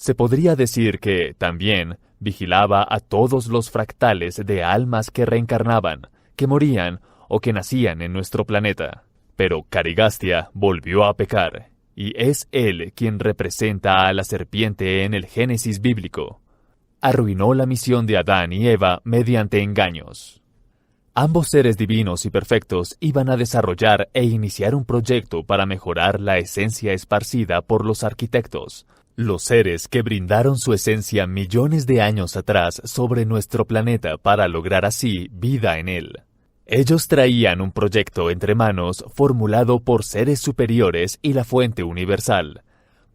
Se podría decir que, también, vigilaba a todos los fractales de almas que reencarnaban, que morían o que nacían en nuestro planeta. Pero Carigastia volvió a pecar, y es él quien representa a la serpiente en el Génesis bíblico. Arruinó la misión de Adán y Eva mediante engaños. Ambos seres divinos y perfectos iban a desarrollar e iniciar un proyecto para mejorar la esencia esparcida por los arquitectos, los seres que brindaron su esencia millones de años atrás sobre nuestro planeta para lograr así vida en él. Ellos traían un proyecto entre manos formulado por seres superiores y la fuente universal,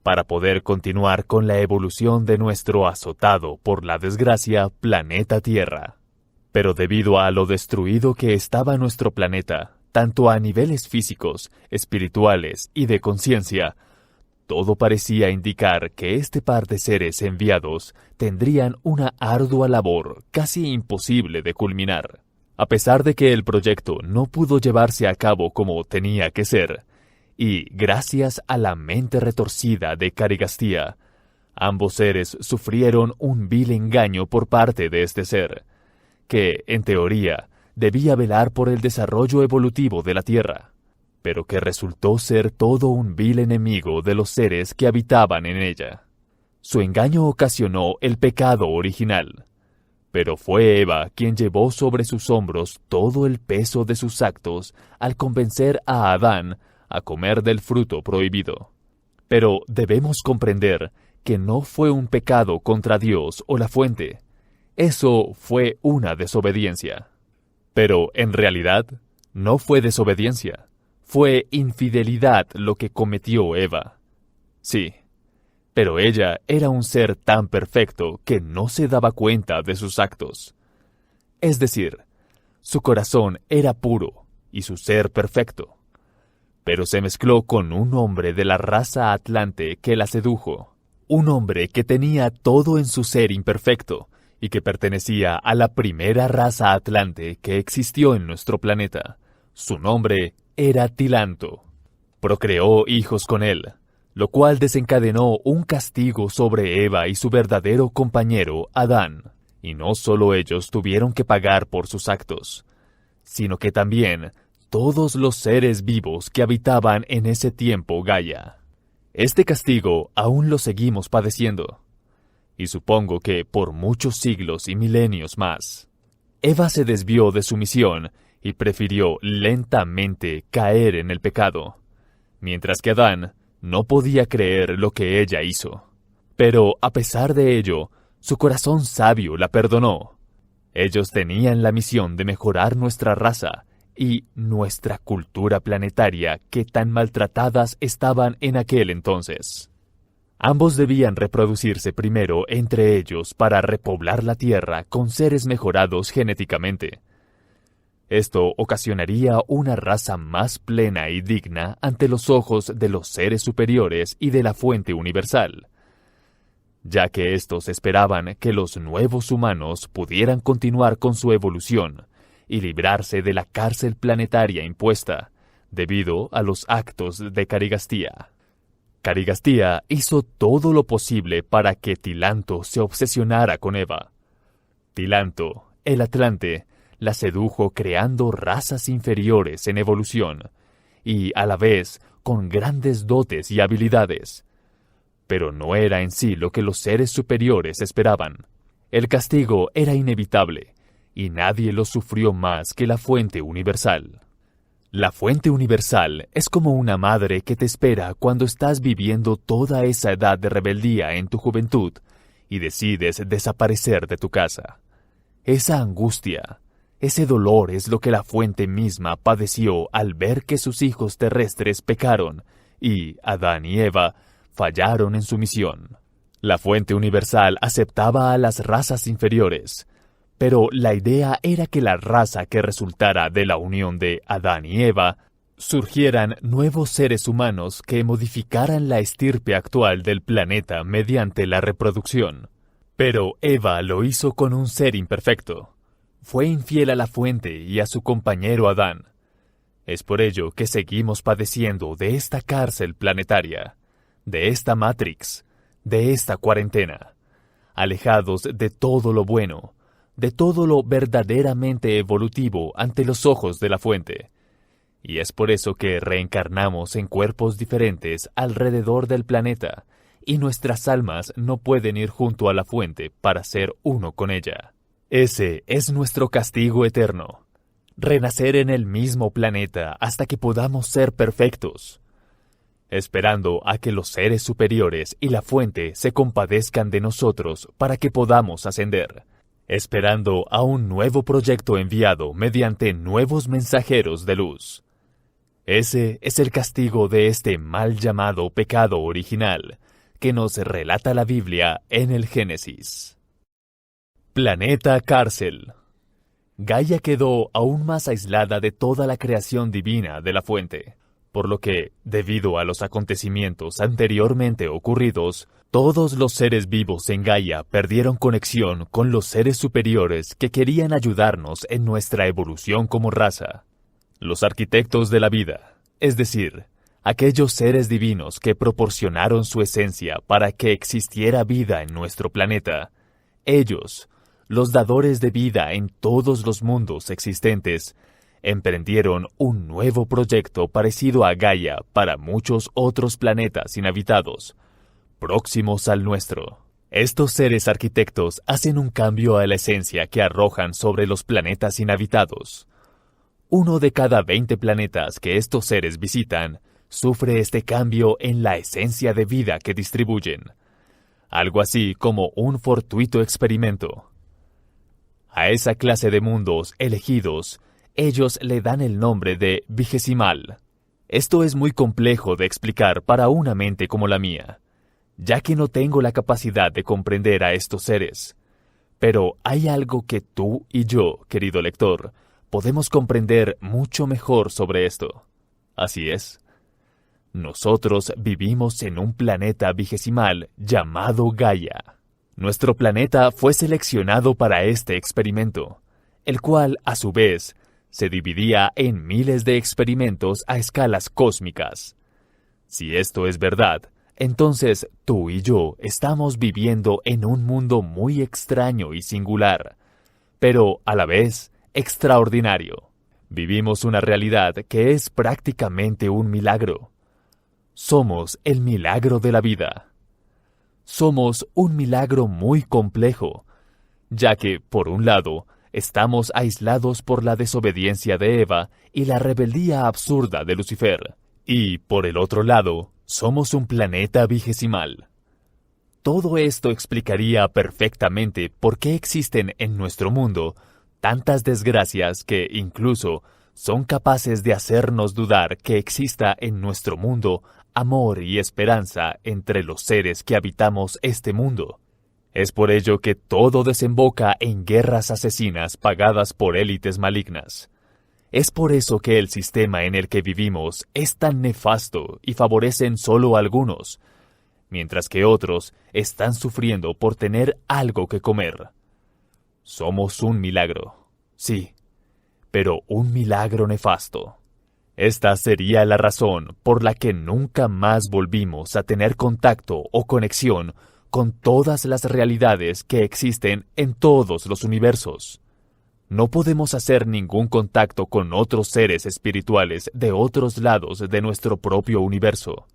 para poder continuar con la evolución de nuestro azotado por la desgracia planeta Tierra. Pero debido a lo destruido que estaba nuestro planeta, tanto a niveles físicos, espirituales y de conciencia, todo parecía indicar que este par de seres enviados tendrían una ardua labor casi imposible de culminar. A pesar de que el proyecto no pudo llevarse a cabo como tenía que ser, y gracias a la mente retorcida de Carigastia, ambos seres sufrieron un vil engaño por parte de este ser, que, en teoría, debía velar por el desarrollo evolutivo de la Tierra, pero que resultó ser todo un vil enemigo de los seres que habitaban en ella. Su engaño ocasionó el pecado original, pero fue Eva quien llevó sobre sus hombros todo el peso de sus actos al convencer a Adán a comer del fruto prohibido. Pero debemos comprender que no fue un pecado contra Dios o la fuente. Eso fue una desobediencia. Pero, en realidad, no fue desobediencia. Fue infidelidad lo que cometió Eva. Sí, pero ella era un ser tan perfecto que no se daba cuenta de sus actos. Es decir, su corazón era puro y su ser perfecto. Pero se mezcló con un hombre de la raza atlante que la sedujo. Un hombre que tenía todo en su ser imperfecto y que pertenecía a la primera raza atlante que existió en nuestro planeta. Su nombre era Tilanto. Procreó hijos con él, lo cual desencadenó un castigo sobre Eva y su verdadero compañero Adán. Y no solo ellos tuvieron que pagar por sus actos, sino que también todos los seres vivos que habitaban en ese tiempo Gaia. Este castigo aún lo seguimos padeciendo, y supongo que por muchos siglos y milenios más. Eva se desvió de su misión y prefirió lentamente caer en el pecado, mientras que Adán no podía creer lo que ella hizo. Pero, a pesar de ello, su corazón sabio la perdonó. Ellos tenían la misión de mejorar nuestra raza y nuestra cultura planetaria que tan maltratadas estaban en aquel entonces. Ambos debían reproducirse primero entre ellos para repoblar la Tierra con seres mejorados genéticamente. Esto ocasionaría una raza más plena y digna ante los ojos de los seres superiores y de la fuente universal. ya que estos esperaban que los nuevos humanos pudieran continuar con su evolución y librarse de la cárcel planetaria impuesta debido a los actos de Carigastía. Carigastía hizo todo lo posible para que Tilanto se obsesionara con Eva. Tilanto, el Atlante, la sedujo creando razas inferiores en evolución y, a la vez, con grandes dotes y habilidades. Pero no era en sí lo que los seres superiores esperaban. El castigo era inevitable, y nadie lo sufrió más que la Fuente Universal. La Fuente Universal es como una madre que te espera cuando estás viviendo toda esa edad de rebeldía en tu juventud y decides desaparecer de tu casa. Esa angustia, ese dolor es lo que la Fuente misma padeció al ver que sus hijos terrestres pecaron y Adán y Eva fallaron en su misión. La Fuente Universal aceptaba a las razas inferiores, pero la idea era que la raza que resultara de la unión de Adán y Eva surgieran nuevos seres humanos que modificaran la estirpe actual del planeta mediante la reproducción. Pero Eva lo hizo con un ser imperfecto. Fue infiel a la Fuente y a su compañero Adán. Es por ello que seguimos padeciendo de esta cárcel planetaria, de esta Matrix, de esta cuarentena, alejados de todo lo bueno, de todo lo verdaderamente evolutivo ante los ojos de la Fuente. Y es por eso que reencarnamos en cuerpos diferentes alrededor del planeta, y nuestras almas no pueden ir junto a la Fuente para ser uno con ella. Ese es nuestro castigo eterno. Renacer en el mismo planeta hasta que podamos ser perfectos, esperando a que los seres superiores y la Fuente se compadezcan de nosotros para que podamos ascender, esperando a un nuevo proyecto enviado mediante nuevos mensajeros de luz. Ese es el castigo de este mal llamado pecado original que nos relata la Biblia en el Génesis. Planeta Cárcel. Gaia quedó aún más aislada de toda la creación divina de la Fuente, por lo que, debido a los acontecimientos anteriormente ocurridos, todos los seres vivos en Gaia perdieron conexión con los seres superiores que querían ayudarnos en nuestra evolución como raza. Los arquitectos de la vida, es decir, aquellos seres divinos que proporcionaron su esencia para que existiera vida en nuestro planeta, ellos, los dadores de vida en todos los mundos existentes, emprendieron un nuevo proyecto parecido a Gaia para muchos otros planetas inhabitados, próximos al nuestro. Estos seres arquitectos hacen un cambio a la esencia que arrojan sobre los planetas inhabitados. 1 de cada 20 planetas que estos seres visitan sufre este cambio en la esencia de vida que distribuyen, algo así como un fortuito experimento. A esa clase de mundos elegidos, ellos le dan el nombre de vigesimal. Esto es muy complejo de explicar para una mente como la mía, ya que no tengo la capacidad de comprender a estos seres. Pero hay algo que tú y yo, querido lector, podemos comprender mucho mejor sobre esto. Así es. Nosotros vivimos en un planeta vigesimal llamado Gaia. Nuestro planeta fue seleccionado para este experimento, el cual, a su vez, se dividía en miles de experimentos a escalas cósmicas. Si esto es verdad, entonces tú y yo estamos viviendo en un mundo muy extraño y singular, pero a la vez extraordinario. Vivimos una realidad que es prácticamente un milagro. Somos el milagro de la vida. Somos un milagro muy complejo, ya que, por un lado, estamos aislados por la desobediencia de Eva y la rebeldía absurda de Lucifer, y, por el otro lado, somos un planeta vigesimal. Todo esto explicaría perfectamente por qué existen en nuestro mundo tantas desgracias que, incluso, son capaces de hacernos dudar que exista en nuestro mundo amor y esperanza entre los seres que habitamos este mundo. Es por ello que todo desemboca en guerras asesinas pagadas por élites malignas. Es por eso que el sistema en el que vivimos es tan nefasto y favorecen solo a algunos, mientras que otros están sufriendo por tener algo que comer. Somos un milagro, sí, pero un milagro nefasto. Esta sería la razón por la que nunca más volvimos a tener contacto o conexión con todas las realidades que existen en todos los universos. No podemos hacer ningún contacto con otros seres espirituales de otros lados de nuestro propio universo.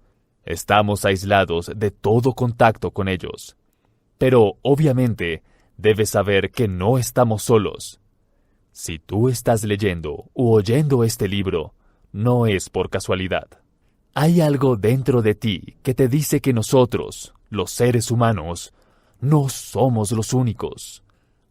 Estamos aislados de todo contacto con ellos. Pero, obviamente, debes saber que no estamos solos. Si tú estás leyendo u oyendo este libro, no es por casualidad. Hay algo dentro de ti que te dice que nosotros, los seres humanos, no somos los únicos.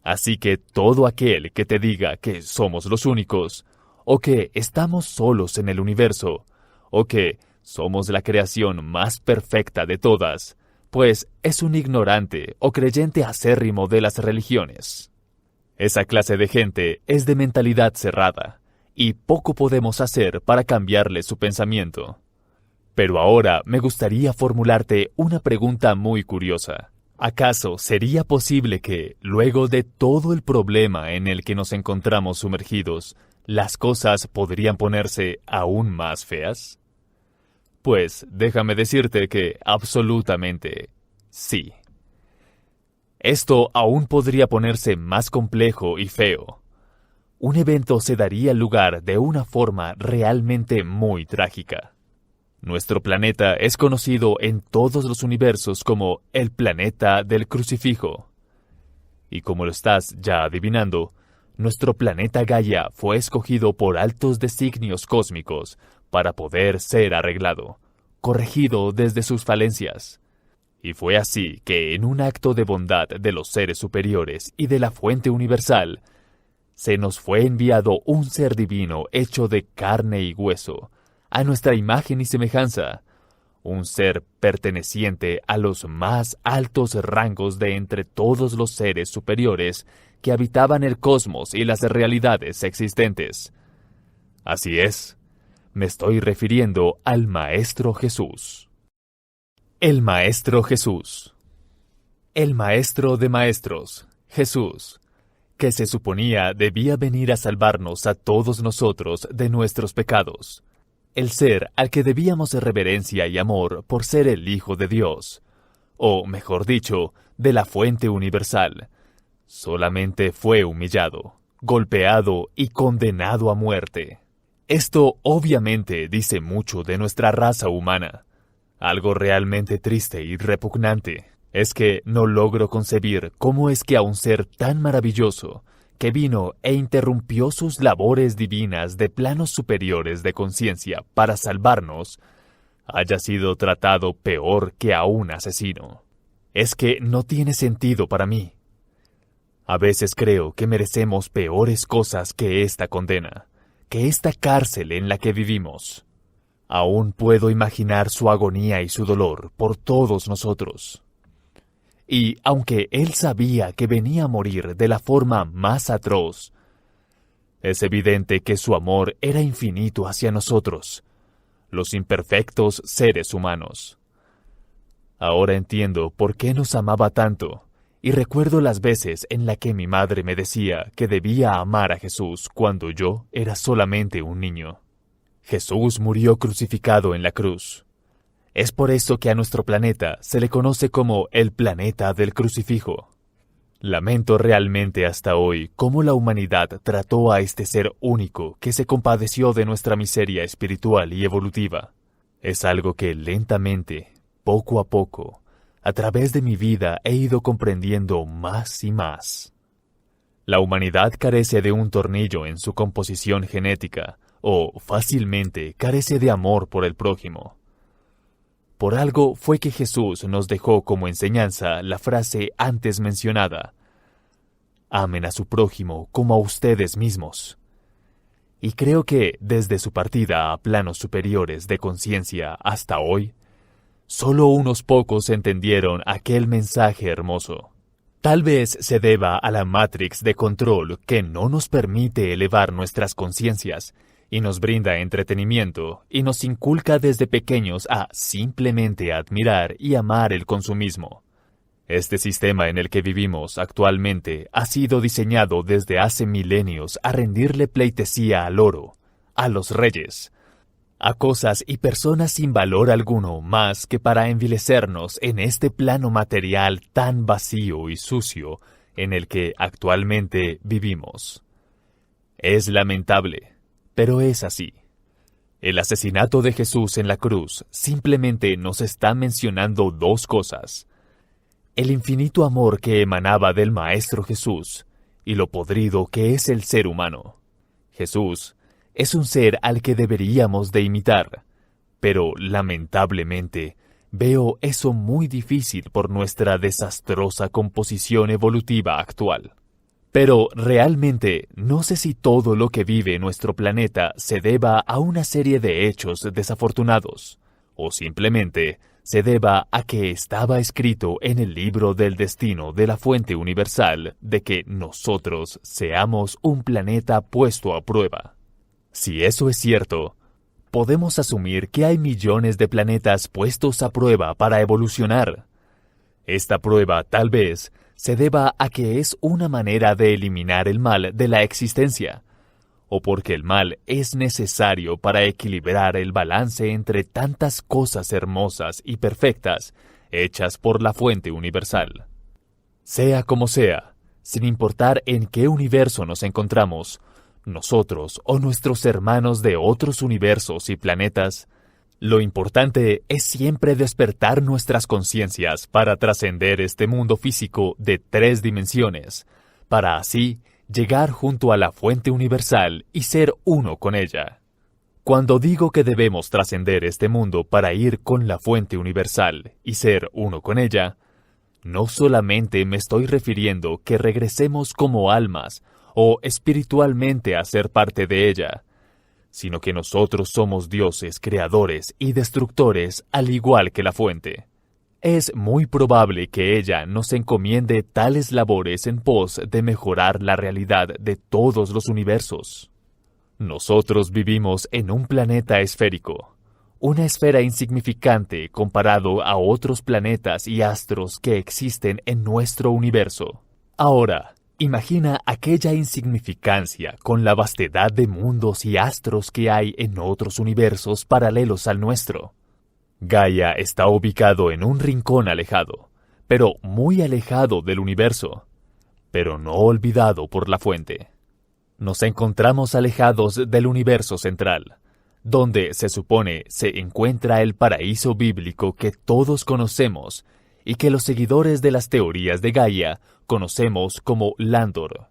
Así que todo aquel que te diga que somos los únicos, o que estamos solos en el universo, o que somos la creación más perfecta de todas, pues es un ignorante o creyente acérrimo de las religiones. Esa clase de gente es de mentalidad cerrada, y poco podemos hacer para cambiarle su pensamiento. Pero ahora me gustaría formularte una pregunta muy curiosa. ¿Acaso sería posible que, luego de todo el problema en el que nos encontramos sumergidos, las cosas podrían ponerse aún más feas? Pues déjame decirte que absolutamente sí. Esto aún podría ponerse más complejo y feo. Un evento se daría lugar de una forma realmente muy trágica. Nuestro planeta es conocido en todos los universos como el planeta del crucifijo. Y como lo estás ya adivinando, nuestro planeta Gaia fue escogido por altos designios cósmicos para poder ser arreglado, corregido desde sus falencias. Y fue así que, en un acto de bondad de los seres superiores y de la fuente universal, se nos fue enviado un ser divino hecho de carne y hueso, a nuestra imagen y semejanza, un ser perteneciente a los más altos rangos de entre todos los seres superiores que habitaban el cosmos y las realidades existentes. Así es, me estoy refiriendo al Maestro Jesús. El Maestro Jesús. El Maestro de Maestros, Jesús, que se suponía debía venir a salvarnos a todos nosotros de nuestros pecados. El ser al que debíamos reverencia y amor por ser el Hijo de Dios, o mejor dicho, de la fuente universal, solamente fue humillado, golpeado y condenado a muerte. Esto obviamente dice mucho de nuestra raza humana. Algo realmente triste y repugnante es que no logro concebir cómo es que a un ser tan maravilloso, que vino e interrumpió sus labores divinas de planos superiores de conciencia para salvarnos, haya sido tratado peor que a un asesino. Es que no tiene sentido para mí. A veces creo que merecemos peores cosas que esta condena, que esta cárcel en la que vivimos. Aún puedo imaginar su agonía y su dolor por todos nosotros. Y aunque él sabía que venía a morir de la forma más atroz, es evidente que su amor era infinito hacia nosotros, los imperfectos seres humanos. Ahora entiendo por qué nos amaba tanto, y recuerdo las veces en las que mi madre me decía que debía amar a Jesús cuando yo era solamente un niño. Jesús murió crucificado en la cruz. Es por eso que a nuestro planeta se le conoce como el planeta del crucifijo. Lamento realmente hasta hoy cómo la humanidad trató a este ser único que se compadeció de nuestra miseria espiritual y evolutiva. Es algo que lentamente, poco a poco, a través de mi vida he ido comprendiendo más y más. La humanidad carece de un tornillo en su composición genética, o fácilmente carece de amor por el prójimo. Por algo fue que Jesús nos dejó como enseñanza la frase antes mencionada: amen a su prójimo como a ustedes mismos. Y creo que desde su partida a planos superiores de conciencia hasta hoy, solo unos pocos entendieron aquel mensaje hermoso. Tal vez se deba a la Matrix de control que no nos permite elevar nuestras conciencias y nos brinda entretenimiento y nos inculca desde pequeños a simplemente admirar y amar el consumismo. Este sistema en el que vivimos actualmente ha sido diseñado desde hace milenios a rendirle pleitesía al oro, a los reyes, a cosas y personas sin valor alguno más que para envilecernos en este plano material tan vacío y sucio en el que actualmente vivimos. Es lamentable, pero es así. El asesinato de Jesús en la cruz simplemente nos está mencionando dos cosas: el infinito amor que emanaba del Maestro Jesús y lo podrido que es el ser humano. Jesús es un ser al que deberíamos de imitar, pero lamentablemente veo eso muy difícil por nuestra desastrosa composición evolutiva actual. Pero realmente no sé si todo lo que vive nuestro planeta se deba a una serie de hechos desafortunados, o simplemente se deba a que estaba escrito en el libro del destino de la fuente universal de que nosotros seamos un planeta puesto a prueba. Si eso es cierto, podemos asumir que hay millones de planetas puestos a prueba para evolucionar. Esta prueba tal vez se deba a que es una manera de eliminar el mal de la existencia, o porque el mal es necesario para equilibrar el balance entre tantas cosas hermosas y perfectas hechas por la fuente universal. Sea como sea, sin importar en qué universo nos encontramos, nosotros o nuestros hermanos de otros universos y planetas, lo importante es siempre despertar nuestras conciencias para trascender este mundo físico de 3 dimensiones, para así llegar junto a la fuente universal y ser uno con ella. Cuando digo que debemos trascender este mundo para ir con la fuente universal y ser uno con ella, no solamente me estoy refiriendo que regresemos como almas o espiritualmente a ser parte de ella, sino que nosotros somos dioses creadores y destructores al igual que la fuente. Es muy probable que ella nos encomiende tales labores en pos de mejorar la realidad de todos los universos. Nosotros vivimos en un planeta esférico, una esfera insignificante comparado a otros planetas y astros que existen en nuestro universo. Ahora, imagina aquella insignificancia con la vastedad de mundos y astros que hay en otros universos paralelos al nuestro. Gaia está ubicado en un rincón alejado, pero muy alejado del universo, pero no olvidado por la fuente. Nos encontramos alejados del universo central, donde se supone se encuentra el paraíso bíblico que todos conocemos y que los seguidores de las teorías de Gaia conocemos como Landor.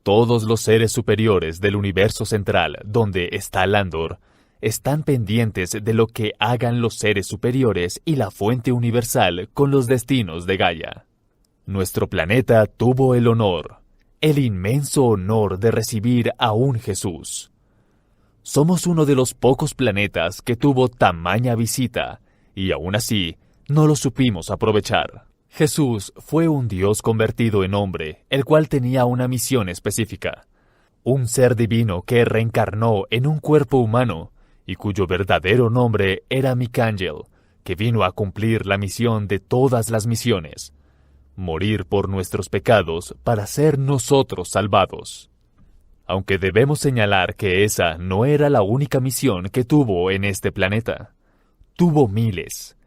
Todos los seres superiores del universo central donde está Landor están pendientes de lo que hagan los seres superiores y la fuente universal con los destinos de Gaia. Nuestro planeta tuvo el honor, el inmenso honor de recibir a un Jesús. Somos uno de los pocos planetas que tuvo tamaña visita, y aún así no lo supimos aprovechar. Jesús fue un Dios convertido en hombre, el cual tenía una misión específica. Un ser divino que reencarnó en un cuerpo humano, y cuyo verdadero nombre era Mikángel, que vino a cumplir la misión de todas las misiones: morir por nuestros pecados para ser nosotros salvados. Aunque debemos señalar que esa no era la única misión que tuvo en este planeta. Tuvo miles.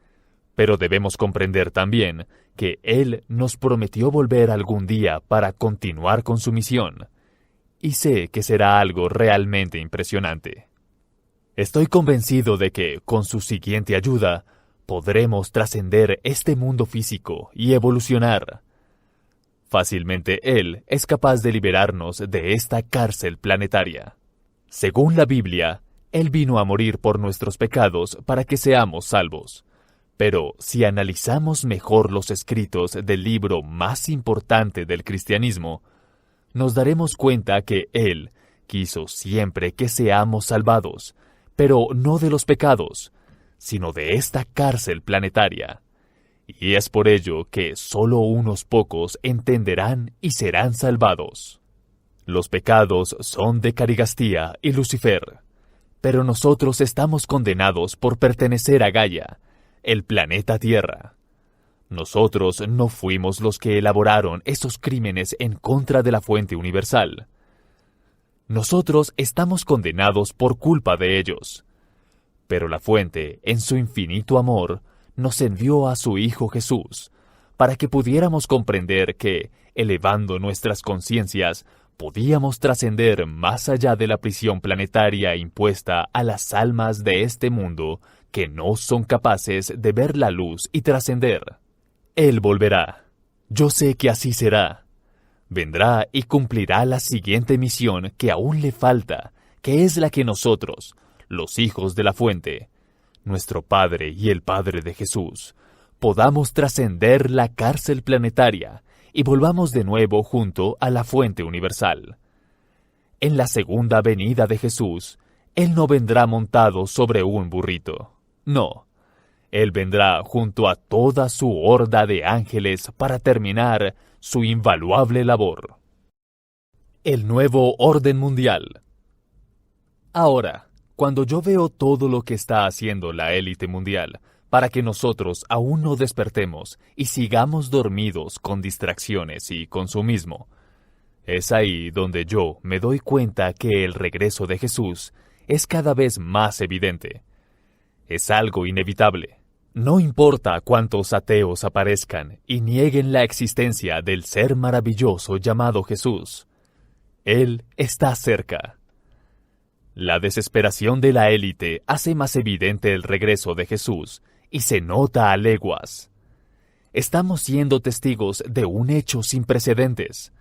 Pero debemos comprender también que Él nos prometió volver algún día para continuar con su misión. Y sé que será algo realmente impresionante. Estoy convencido de que, con su siguiente ayuda, podremos trascender este mundo físico y evolucionar. Fácilmente Él es capaz de liberarnos de esta cárcel planetaria. Según la Biblia, Él vino a morir por nuestros pecados para que seamos salvos. Pero si analizamos mejor los escritos del libro más importante del cristianismo, nos daremos cuenta que Él quiso siempre que seamos salvados, pero no de los pecados, sino de esta cárcel planetaria. Y es por ello que solo unos pocos entenderán y serán salvados. Los pecados son de Carigastía y Lucifer, Pero nosotros estamos condenados por pertenecer a Gaia, el planeta Tierra. Nosotros no fuimos los que elaboraron esos crímenes en contra de la fuente universal. Nosotros estamos condenados por culpa de ellos. Pero la fuente, en su infinito amor, nos envió a su Hijo Jesús, para que pudiéramos comprender que, elevando nuestras conciencias, podíamos trascender más allá de la prisión planetaria impuesta a las almas de este mundo que no son capaces de ver la luz y trascender. Él volverá. Yo sé que así será. Vendrá y cumplirá la siguiente misión que aún le falta, que es la que nosotros, los hijos de la fuente, nuestro Padre y el Padre de Jesús, podamos trascender la cárcel planetaria y volvamos de nuevo junto a la fuente universal. En la segunda venida de Jesús, Él no vendrá montado sobre un burrito. No. Él vendrá junto a toda su horda de ángeles para terminar su invaluable labor. El nuevo orden mundial. Ahora, cuando yo veo todo lo que está haciendo la élite mundial para que nosotros aún no despertemos y sigamos dormidos con distracciones y consumismo, es ahí donde yo me doy cuenta que el regreso de Jesús es cada vez más evidente. Es algo inevitable. No importa cuántos ateos aparezcan y nieguen la existencia del ser maravilloso llamado Jesús, Él está cerca. La desesperación de la élite hace más evidente el regreso de Jesús y se nota a leguas. Estamos siendo testigos de un hecho sin precedentes.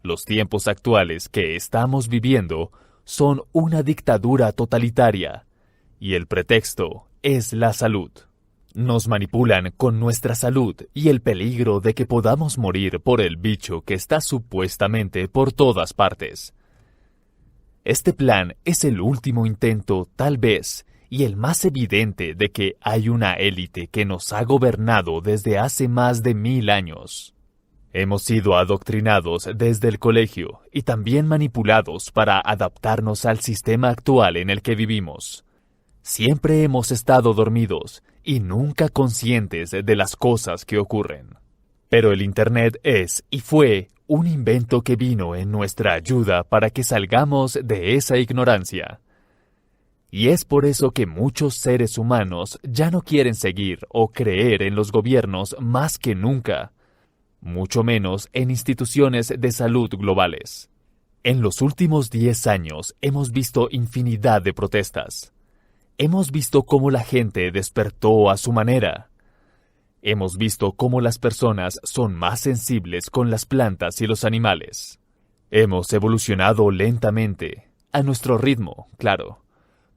Los tiempos actuales que estamos viviendo son una dictadura totalitaria, y el pretexto es la salud. Nos manipulan con nuestra salud y el peligro de que podamos morir por el bicho que está supuestamente por todas partes. Este plan es el último intento, tal vez, y el más evidente de que hay una élite que nos ha gobernado desde hace más de 1000 años. Hemos sido adoctrinados desde el colegio y también manipulados para adaptarnos al sistema actual en el que vivimos. Siempre hemos estado dormidos y nunca conscientes de las cosas que ocurren. Pero el Internet es y fue un invento que vino en nuestra ayuda para que salgamos de esa ignorancia. Y es por eso que muchos seres humanos ya no quieren seguir o creer en los gobiernos más que nunca, mucho menos en instituciones de salud globales. En los últimos 10 años hemos visto infinidad de protestas. Hemos visto cómo la gente despertó a su manera. Hemos visto cómo las personas son más sensibles con las plantas y los animales. Hemos evolucionado lentamente, a nuestro ritmo, claro,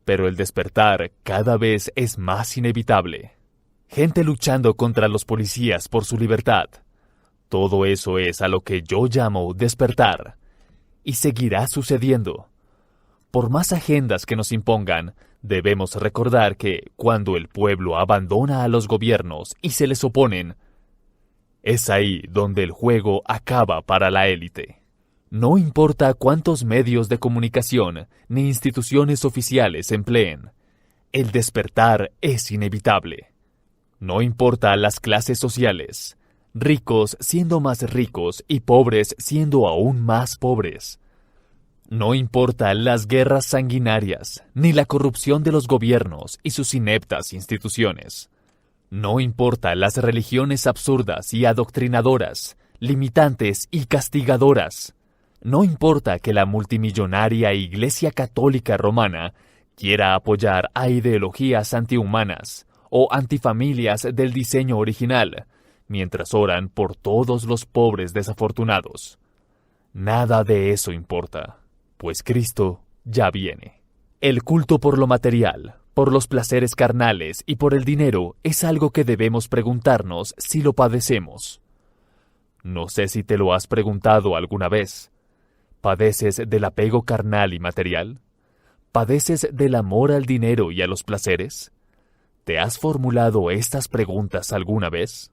pero el despertar cada vez es más inevitable. Gente luchando contra los policías por su libertad. Todo eso es a lo que yo llamo despertar, y seguirá sucediendo. Por más agendas que nos impongan, debemos recordar que cuando el pueblo abandona a los gobiernos y se les oponen, es ahí donde el juego acaba para la élite. No importa cuántos medios de comunicación ni instituciones oficiales empleen, el despertar es inevitable. No importa las clases sociales, ricos siendo más ricos y pobres siendo aún más pobres. No importa las guerras sanguinarias, ni la corrupción de los gobiernos y sus ineptas instituciones. No importa las religiones absurdas y adoctrinadoras, limitantes y castigadoras. No importa que la multimillonaria Iglesia Católica Romana quiera apoyar a ideologías antihumanas o antifamilias del diseño original, mientras oran por todos los pobres desafortunados. Nada de eso importa. Pues Cristo ya viene. El culto por lo material, por los placeres carnales y por el dinero es algo que debemos preguntarnos si lo padecemos. No sé si te lo has preguntado alguna vez. ¿Padeces del apego carnal y material? ¿Padeces del amor al dinero y a los placeres? ¿Te has formulado estas preguntas alguna vez?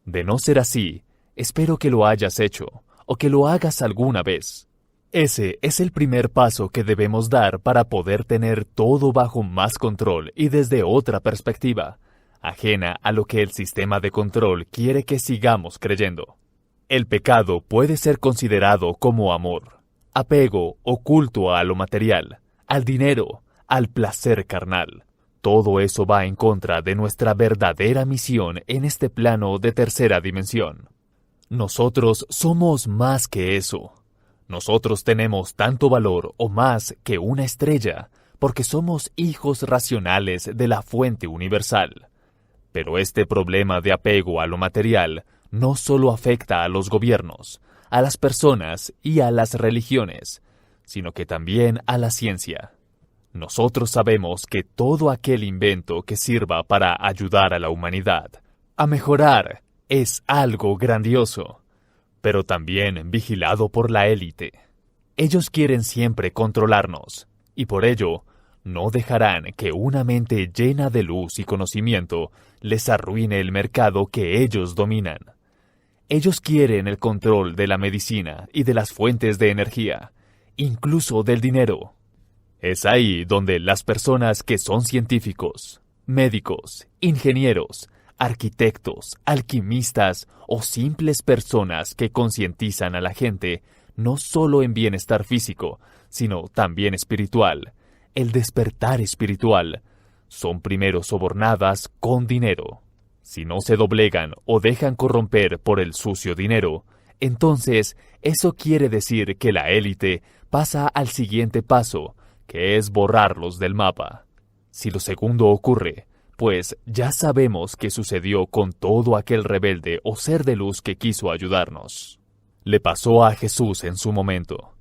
De no ser así, espero que lo hayas hecho o que lo hagas alguna vez. Ese es el primer paso que debemos dar para poder tener todo bajo más control y desde otra perspectiva, ajena a lo que el sistema de control quiere que sigamos creyendo. El pecado puede ser considerado como amor, apego o culto a lo material, al dinero, al placer carnal. Todo eso va en contra de nuestra verdadera misión en este plano de tercera dimensión. Nosotros somos más que eso. Nosotros tenemos tanto valor o más que una estrella, porque somos hijos racionales de la fuente universal. Pero este problema de apego a lo material no solo afecta a los gobiernos, a las personas y a las religiones, sino que también a la ciencia. Nosotros sabemos que todo aquel invento que sirva para ayudar a la humanidad a mejorar es algo grandioso, pero también vigilado por la élite. Ellos quieren siempre controlarnos, y por ello no dejarán que una mente llena de luz y conocimiento les arruine el mercado que ellos dominan. Ellos quieren el control de la medicina y de las fuentes de energía, incluso del dinero. Es ahí donde las personas que son científicos, médicos, ingenieros, arquitectos, alquimistas o simples personas que concientizan a la gente no solo en bienestar físico, sino también espiritual, el despertar espiritual, son primero sobornadas con dinero. Si no se doblegan o dejan corromper por el sucio dinero, entonces eso quiere decir que la élite pasa al siguiente paso, que es borrarlos del mapa. Si lo segundo ocurre, pues ya sabemos qué sucedió con todo aquel rebelde o ser de luz que quiso ayudarnos. Le pasó a Jesús en su momento.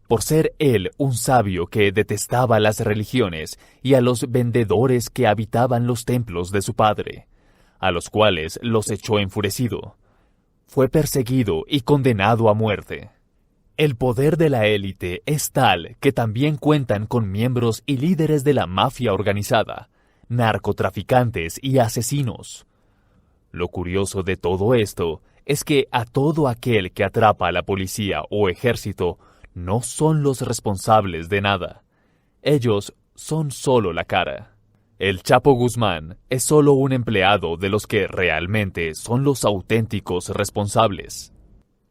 Por ser él un sabio que detestaba las religiones y a los vendedores que habitaban los templos de su padre, a los cuales los echó enfurecido, fue perseguido y condenado a muerte. El poder de la élite es tal que también cuentan con miembros y líderes de la mafia organizada, narcotraficantes y asesinos. Lo curioso de todo esto es que a todo aquel que atrapa a la policía o ejército no son los responsables de nada. Ellos son solo la cara. El Chapo Guzmán es solo un empleado de los que realmente son los auténticos responsables.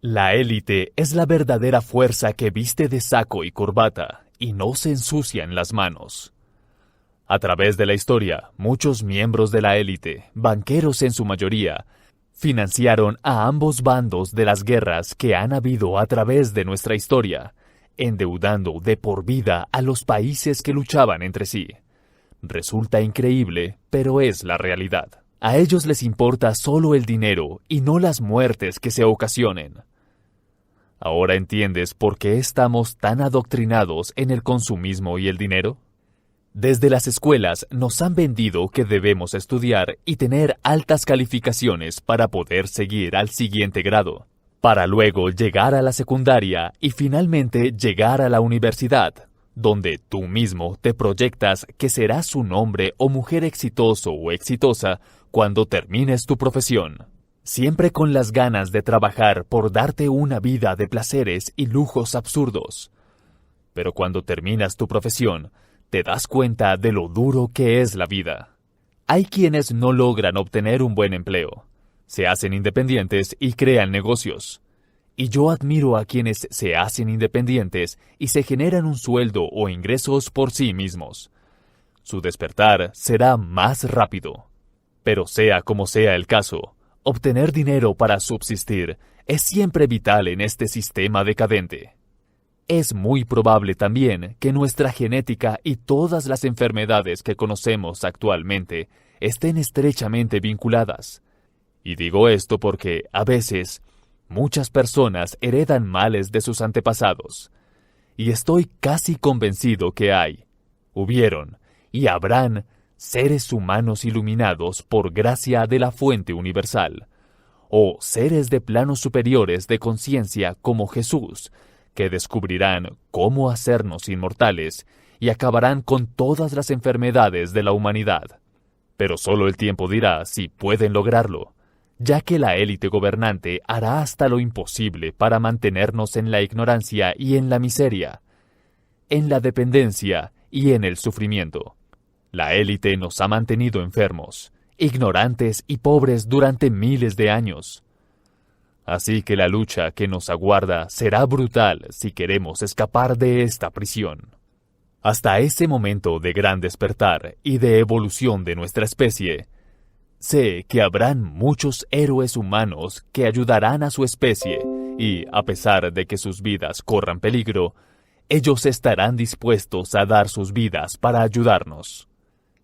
La élite es la verdadera fuerza que viste de saco y corbata y no se ensucian las manos. A través de la historia, muchos miembros de la élite, banqueros en su mayoría, financiaron a ambos bandos de las guerras que han habido a través de nuestra historia, endeudando de por vida a los países que luchaban entre sí. Resulta increíble, pero es la realidad. A ellos les importa solo el dinero y no las muertes que se ocasionen. ¿Ahora entiendes por qué estamos tan adoctrinados en el consumismo y el dinero? Desde las escuelas nos han vendido que debemos estudiar y tener altas calificaciones para poder seguir al siguiente grado, para luego llegar a la secundaria y finalmente llegar a la universidad, donde tú mismo te proyectas que serás un hombre o mujer exitoso o exitosa cuando termines tu profesión, siempre con las ganas de trabajar por darte una vida de placeres y lujos absurdos. Pero cuando terminas tu profesión, te das cuenta de lo duro que es la vida. Hay quienes no logran obtener un buen empleo, se hacen independientes y crean negocios. Y yo admiro a quienes se hacen independientes y se generan un sueldo o ingresos por sí mismos. Su despertar será más rápido. Pero sea como sea el caso, obtener dinero para subsistir es siempre vital en este sistema decadente. Es muy probable también que nuestra genética y todas las enfermedades que conocemos actualmente estén estrechamente vinculadas. Y digo esto porque, a veces, muchas personas heredan males de sus antepasados. Y estoy casi convencido que hubieron y habrán seres humanos iluminados por gracia de la fuente universal, o seres de planos superiores de conciencia como Jesús, que descubrirán cómo hacernos inmortales y acabarán con todas las enfermedades de la humanidad. Pero solo el tiempo dirá si pueden lograrlo, ya que la élite gobernante hará hasta lo imposible para mantenernos en la ignorancia y en la miseria, en la dependencia y en el sufrimiento. La élite nos ha mantenido enfermos, ignorantes y pobres durante miles de años. Así que la lucha que nos aguarda será brutal si queremos escapar de esta prisión. Hasta ese momento de gran despertar y de evolución de nuestra especie, sé que habrán muchos héroes humanos que ayudarán a su especie y, a pesar de que sus vidas corran peligro, ellos estarán dispuestos a dar sus vidas para ayudarnos.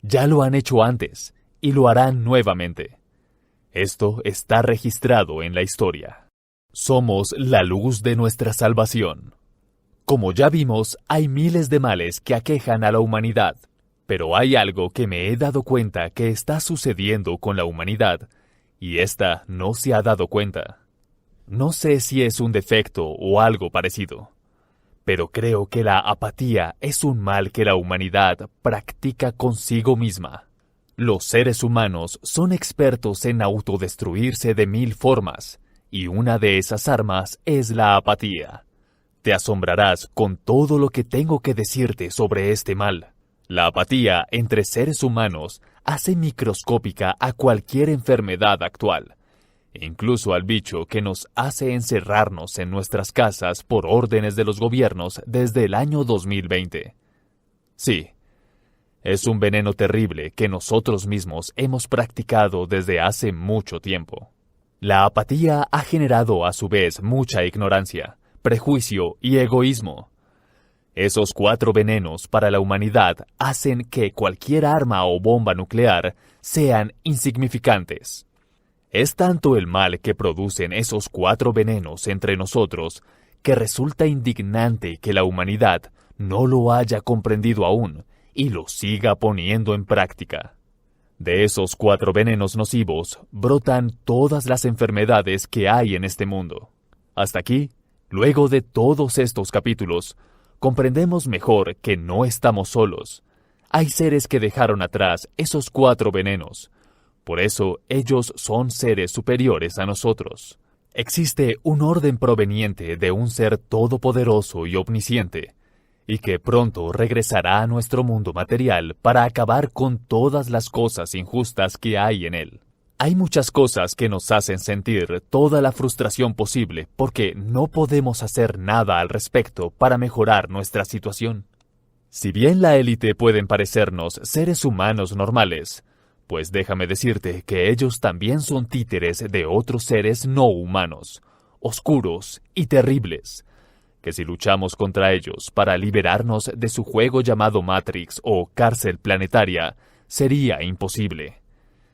Ya lo han hecho antes y lo harán nuevamente. Esto está registrado en la historia. Somos la luz de nuestra salvación. Como ya vimos, hay miles de males que aquejan a la humanidad, pero hay algo que me he dado cuenta que está sucediendo con la humanidad, y ésta no se ha dado cuenta. No sé si es un defecto o algo parecido, pero creo que la apatía es un mal que la humanidad practica consigo misma. Los seres humanos son expertos en autodestruirse de 1000 formas, y una de esas armas es la apatía. Te asombrarás con todo lo que tengo que decirte sobre este mal. La apatía entre seres humanos hace microscópica a cualquier enfermedad actual, incluso al bicho que nos hace encerrarnos en nuestras casas por órdenes de los gobiernos desde el año 2020. Sí, es un veneno terrible que nosotros mismos hemos practicado desde hace mucho tiempo. La apatía ha generado a su vez mucha ignorancia, prejuicio y egoísmo. Esos 4 venenos para la humanidad hacen que cualquier arma o bomba nuclear sean insignificantes. Es tanto el mal que producen esos 4 venenos entre nosotros que resulta indignante que la humanidad no lo haya comprendido aún y lo siga poniendo en práctica. De esos 4 venenos nocivos brotan todas las enfermedades que hay en este mundo. Hasta aquí, luego de todos estos capítulos, comprendemos mejor que no estamos solos. Hay seres que dejaron atrás esos 4 venenos. Por eso ellos son seres superiores a nosotros. Existe un orden proveniente de un ser todopoderoso y omnisciente, y que pronto regresará a nuestro mundo material para acabar con todas las cosas injustas que hay en él. Hay muchas cosas que nos hacen sentir toda la frustración posible porque no podemos hacer nada al respecto para mejorar nuestra situación. Si bien la élite pueden parecernos seres humanos normales, pues déjame decirte que ellos también son títeres de otros seres no humanos, oscuros y terribles, que si luchamos contra ellos para liberarnos de su juego llamado Matrix o cárcel planetaria, sería imposible.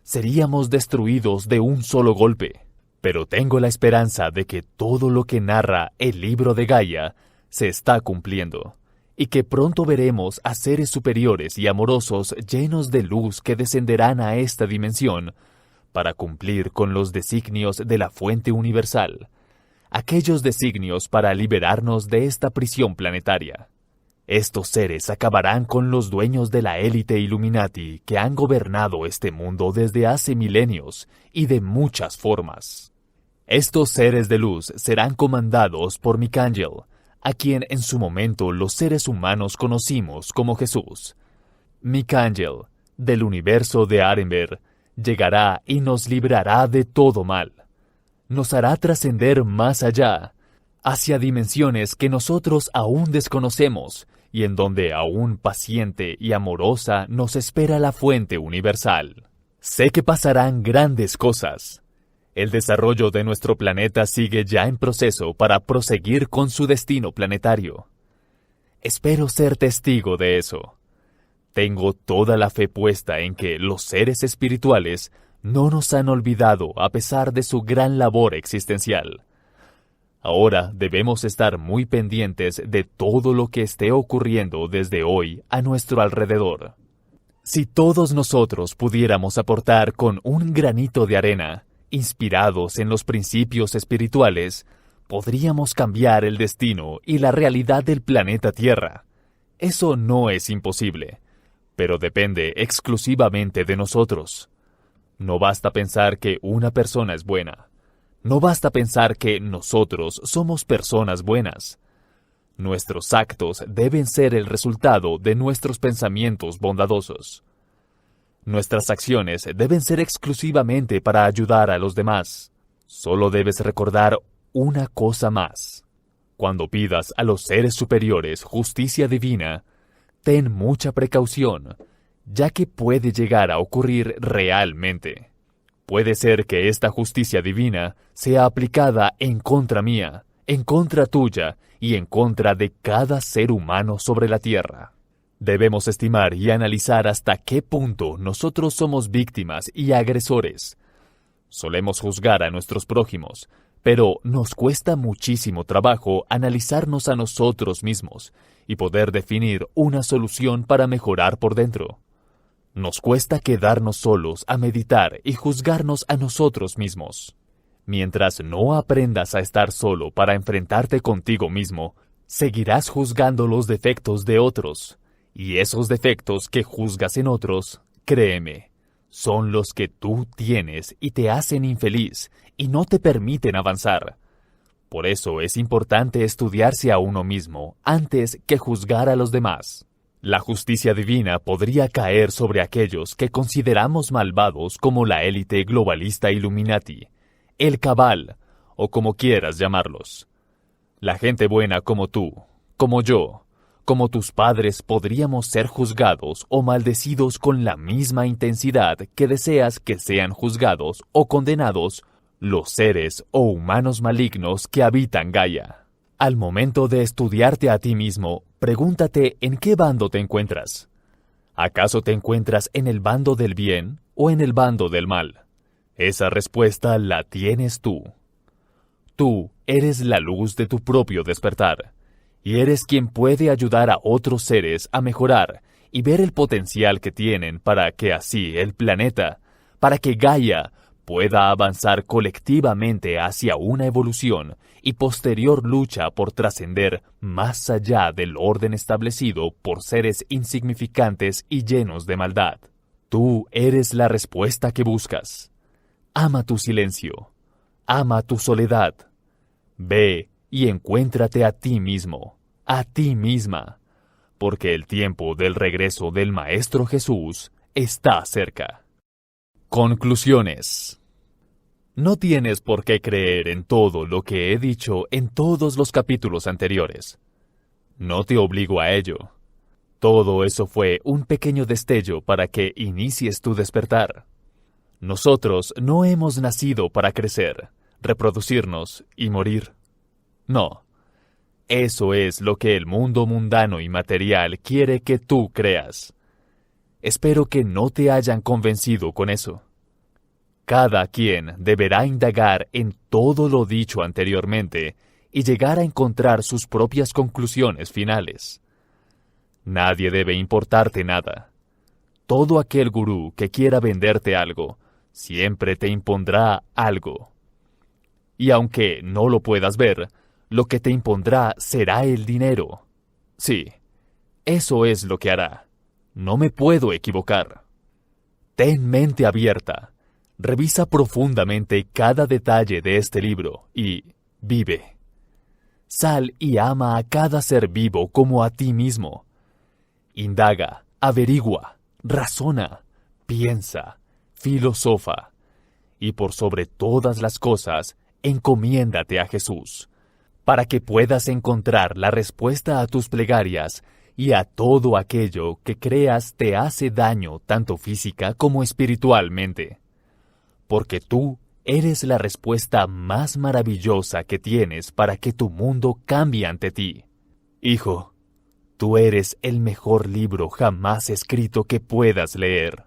Seríamos destruidos de un solo golpe. Pero tengo la esperanza de que todo lo que narra el libro de Gaia se está cumpliendo, y que pronto veremos a seres superiores y amorosos llenos de luz que descenderán a esta dimensión para cumplir con los designios de la fuente universal, aquellos designios para liberarnos de esta prisión planetaria. Estos seres acabarán con los dueños de la élite Illuminati que han gobernado este mundo desde hace milenios y de muchas formas. Estos seres de luz serán comandados por Mikángel, a quien en su momento los seres humanos conocimos como Jesús. Mikángel, del universo de Arenberg, llegará y nos librará de todo mal. Nos hará trascender más allá, hacia dimensiones que nosotros aún desconocemos y en donde aún paciente y amorosa nos espera la fuente universal. Sé que pasarán grandes cosas. El desarrollo de nuestro planeta sigue ya en proceso para proseguir con su destino planetario. Espero ser testigo de eso. Tengo toda la fe puesta en que los seres espirituales no nos han olvidado a pesar de su gran labor existencial. Ahora debemos estar muy pendientes de todo lo que esté ocurriendo desde hoy a nuestro alrededor. Si todos nosotros pudiéramos aportar con un granito de arena, inspirados en los principios espirituales, podríamos cambiar el destino y la realidad del planeta Tierra. Eso no es imposible, pero depende exclusivamente de nosotros. No basta pensar que una persona es buena. No basta pensar que nosotros somos personas buenas. Nuestros actos deben ser el resultado de nuestros pensamientos bondadosos. Nuestras acciones deben ser exclusivamente para ayudar a los demás. Solo debes recordar una cosa más. Cuando pidas a los seres superiores justicia divina, ten mucha precaución, ya que puede llegar a ocurrir realmente. Puede ser que esta justicia divina sea aplicada en contra mía, en contra tuya y en contra de cada ser humano sobre la tierra. Debemos estimar y analizar hasta qué punto nosotros somos víctimas y agresores. Solemos juzgar a nuestros prójimos, pero nos cuesta muchísimo trabajo analizarnos a nosotros mismos y poder definir una solución para mejorar por dentro. Nos cuesta quedarnos solos a meditar y juzgarnos a nosotros mismos. Mientras no aprendas a estar solo para enfrentarte contigo mismo, seguirás juzgando los defectos de otros. Y esos defectos que juzgas en otros, créeme, son los que tú tienes y te hacen infeliz y no te permiten avanzar. Por eso es importante estudiarse a uno mismo antes que juzgar a los demás. La justicia divina podría caer sobre aquellos que consideramos malvados como la élite globalista Illuminati, el Cabal, o como quieras llamarlos. La gente buena como tú, como yo, como tus padres podríamos ser juzgados o maldecidos con la misma intensidad que deseas que sean juzgados o condenados los seres o humanos malignos que habitan Gaia. Al momento de estudiarte a ti mismo, pregúntate en qué bando te encuentras. ¿Acaso te encuentras en el bando del bien o en el bando del mal? Esa respuesta la tienes tú. Tú eres la luz de tu propio despertar, y eres quien puede ayudar a otros seres a mejorar y ver el potencial que tienen para que así el planeta, para que Gaia pueda avanzar colectivamente hacia una evolución y posterior lucha por trascender más allá del orden establecido por seres insignificantes y llenos de maldad. Tú eres la respuesta que buscas. Ama tu silencio. Ama tu soledad. Ve y encuéntrate a ti mismo, a ti misma, porque el tiempo del regreso del Maestro Jesús está cerca. Conclusiones. No tienes por qué creer en todo lo que he dicho en todos los capítulos anteriores. No te obligo a ello. Todo eso fue un pequeño destello para que inicies tu despertar. Nosotros no hemos nacido para crecer, reproducirnos y morir. No. Eso es lo que el mundo mundano y material quiere que tú creas. Espero que no te hayan convencido con eso. Cada quien deberá indagar en todo lo dicho anteriormente y llegar a encontrar sus propias conclusiones finales. Nadie debe importarte nada. Todo aquel gurú que quiera venderte algo, siempre te impondrá algo. Y aunque no lo puedas ver, lo que te impondrá será el dinero. Sí, eso es lo que hará. No me puedo equivocar. Ten mente abierta. Revisa profundamente cada detalle de este libro y vive. Sal y ama a cada ser vivo como a ti mismo. Indaga, averigua, razona, piensa, filosofa. Y por sobre todas las cosas, encomiéndate a Jesús, para que puedas encontrar la respuesta a tus plegarias y a todo aquello que creas te hace daño tanto física como espiritualmente. Porque tú eres la respuesta más maravillosa que tienes para que tu mundo cambie ante ti. Hijo, tú eres el mejor libro jamás escrito que puedas leer.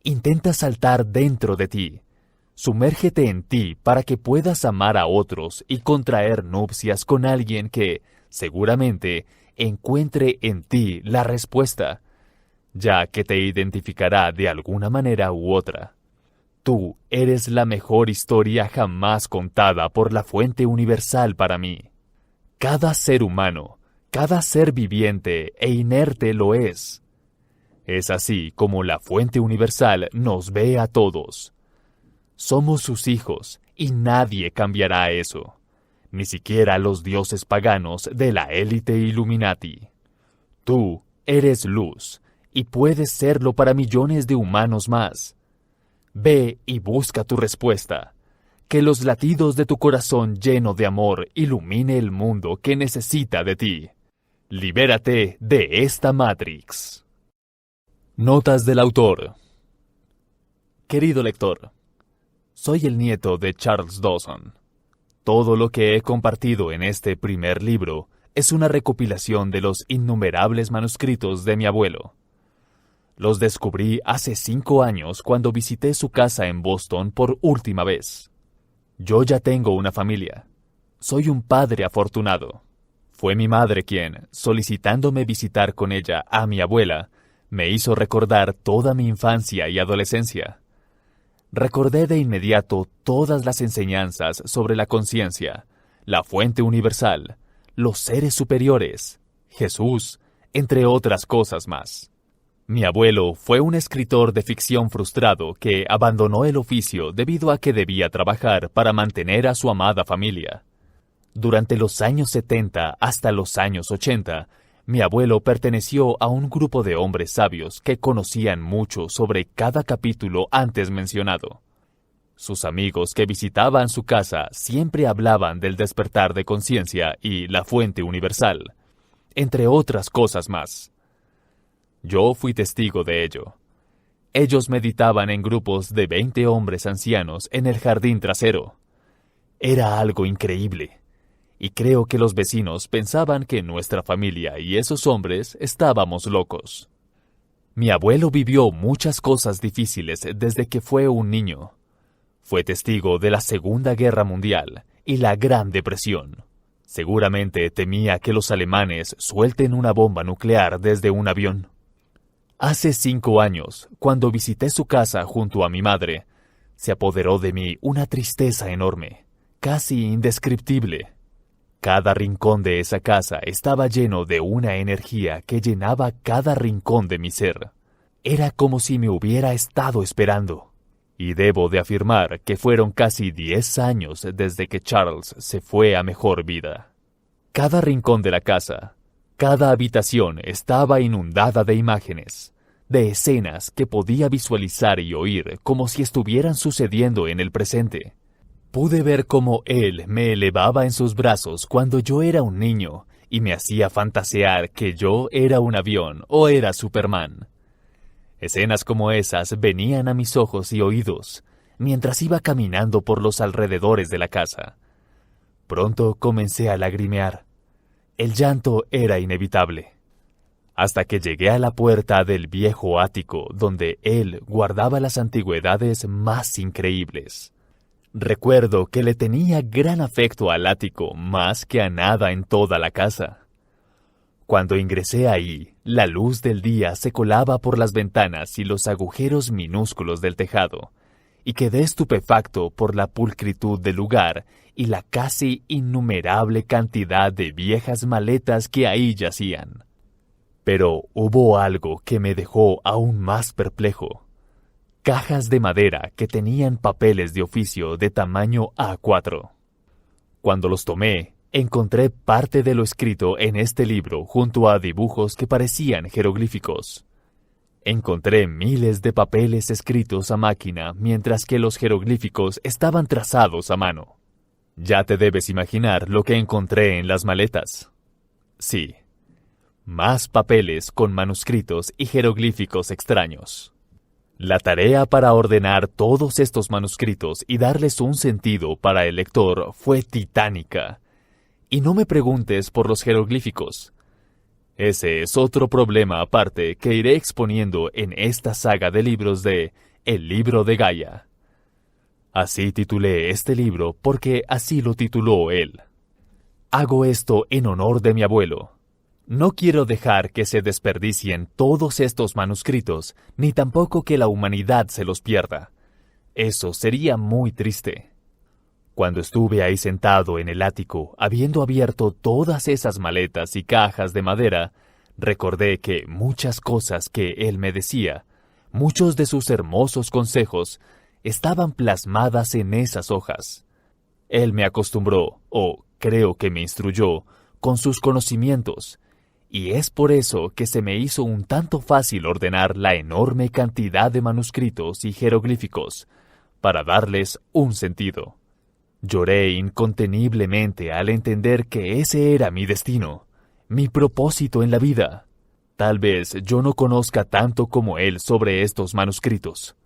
Intenta saltar dentro de ti. Sumérgete en ti para que puedas amar a otros y contraer nupcias con alguien que, seguramente, encuentre en ti la respuesta, ya que te identificará de alguna manera u otra. Tú eres la mejor historia jamás contada por la fuente universal para mí. Cada ser humano, cada ser viviente e inerte lo es. Es así como la fuente universal nos ve a todos. Somos sus hijos y nadie cambiará eso, ni siquiera los dioses paganos de la élite Illuminati. Tú eres luz y puedes serlo para millones de humanos más. Ve y busca tu respuesta. Que los latidos de tu corazón lleno de amor ilumine el mundo que necesita de ti. Libérate de esta Matrix. Notas del autor. Querido lector, soy el nieto de Charles Dawson. Todo lo que he compartido en este primer libro es una recopilación de los innumerables manuscritos de mi abuelo. Los descubrí hace 5 años cuando visité su casa en Boston por última vez. Yo ya tengo una familia. Soy un padre afortunado. Fue mi madre quien, solicitándome visitar con ella a mi abuela, me hizo recordar toda mi infancia y adolescencia. Recordé de inmediato todas las enseñanzas sobre la conciencia, la fuente universal, los seres superiores, Jesús, entre otras cosas más. Mi abuelo fue un escritor de ficción frustrado que abandonó el oficio debido a que debía trabajar para mantener a su amada familia. Durante los años 70 hasta los años 80, mi abuelo perteneció a un grupo de hombres sabios que conocían mucho sobre cada capítulo antes mencionado. Sus amigos que visitaban su casa siempre hablaban del despertar de conciencia y la fuente universal, entre otras cosas más. Yo fui testigo de ello. Ellos meditaban en grupos de 20 hombres ancianos en el jardín trasero. Era algo increíble, y creo que los vecinos pensaban que nuestra familia y esos hombres estábamos locos. Mi abuelo vivió muchas cosas difíciles desde que fue un niño. Fue testigo de la Segunda Guerra Mundial y la Gran Depresión. Seguramente temía que los alemanes suelten una bomba nuclear desde un avión. Hace 5 años, cuando visité su casa junto a mi madre, se apoderó de mí una tristeza enorme, casi indescriptible. Cada rincón de esa casa estaba lleno de una energía que llenaba cada rincón de mi ser. Era como si me hubiera estado esperando. Y debo de afirmar que fueron casi 10 años desde que Charles se fue a mejor vida. Cada rincón de la casa, cada habitación estaba inundada de imágenes, de escenas que podía visualizar y oír como si estuvieran sucediendo en el presente. Pude ver cómo él me elevaba en sus brazos cuando yo era un niño y me hacía fantasear que yo era un avión o era Superman. Escenas como esas venían a mis ojos y oídos mientras iba caminando por los alrededores de la casa. Pronto comencé a lagrimear. El llanto era inevitable. Hasta que llegué a la puerta del viejo ático donde él guardaba las antigüedades más increíbles. Recuerdo que le tenía gran afecto al ático más que a nada en toda la casa. Cuando ingresé ahí, la luz del día se colaba por las ventanas y los agujeros minúsculos del tejado, y quedé estupefacto por la pulcritud del lugar y la casi innumerable cantidad de viejas maletas que ahí yacían. Pero hubo algo que me dejó aún más perplejo. Cajas de madera que tenían papeles de oficio de tamaño A4. Cuando los tomé, encontré parte de lo escrito en este libro junto a dibujos que parecían jeroglíficos. Encontré miles de papeles escritos a máquina mientras que los jeroglíficos estaban trazados a mano. Ya te debes imaginar lo que encontré en las maletas. Sí, más papeles con manuscritos y jeroglíficos extraños. La tarea para ordenar todos estos manuscritos y darles un sentido para el lector fue titánica. Y no me preguntes por los jeroglíficos. Ese es otro problema aparte que iré exponiendo en esta saga de libros de El Libro de Gaia. Así titulé este libro porque así lo tituló él. Hago esto en honor de mi abuelo. No quiero dejar que se desperdicien todos estos manuscritos, ni tampoco que la humanidad se los pierda. Eso sería muy triste. Cuando estuve ahí sentado en el ático, habiendo abierto todas esas maletas y cajas de madera, Recordé que muchas cosas que él me decía, muchos de sus hermosos consejos, estaban plasmadas en esas hojas. Él me acostumbró, o creo que me instruyó, con sus conocimientos, y es por eso que se me hizo un tanto fácil ordenar la enorme cantidad de manuscritos y jeroglíficos, para darles un sentido. Lloré inconteniblemente al entender que ese era mi destino, mi propósito en la vida. Tal vez yo no conozca tanto como él sobre estos manuscritos,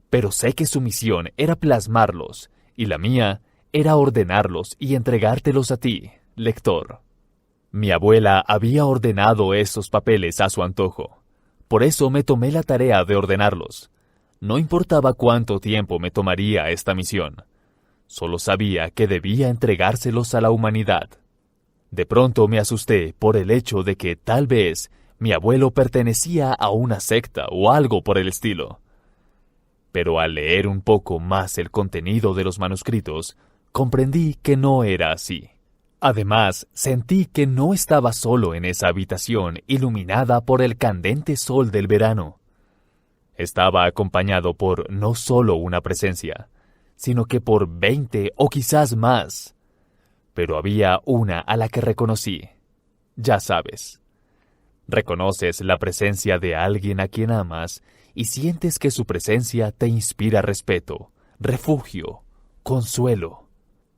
pero sé que su misión era plasmarlos, y la mía era ordenarlos y entregártelos a ti, lector. Mi abuela había ordenado esos papeles a su antojo. Por eso me tomé la tarea de ordenarlos. No importaba cuánto tiempo me tomaría esta misión. Solo sabía que debía entregárselos a la humanidad. De pronto me asusté por el hecho de que tal vez mi abuelo pertenecía a una secta o algo por el estilo. Pero al leer un poco más el contenido de los manuscritos, comprendí que no era así. Además, sentí que no estaba solo en esa habitación iluminada por el candente sol del verano. Estaba acompañado por no solo una presencia, sino que por 20 o quizás más. Pero había una a la que reconocí. Ya sabes. Reconoces la presencia de alguien a quien amas y sientes que su presencia te inspira respeto, refugio, consuelo.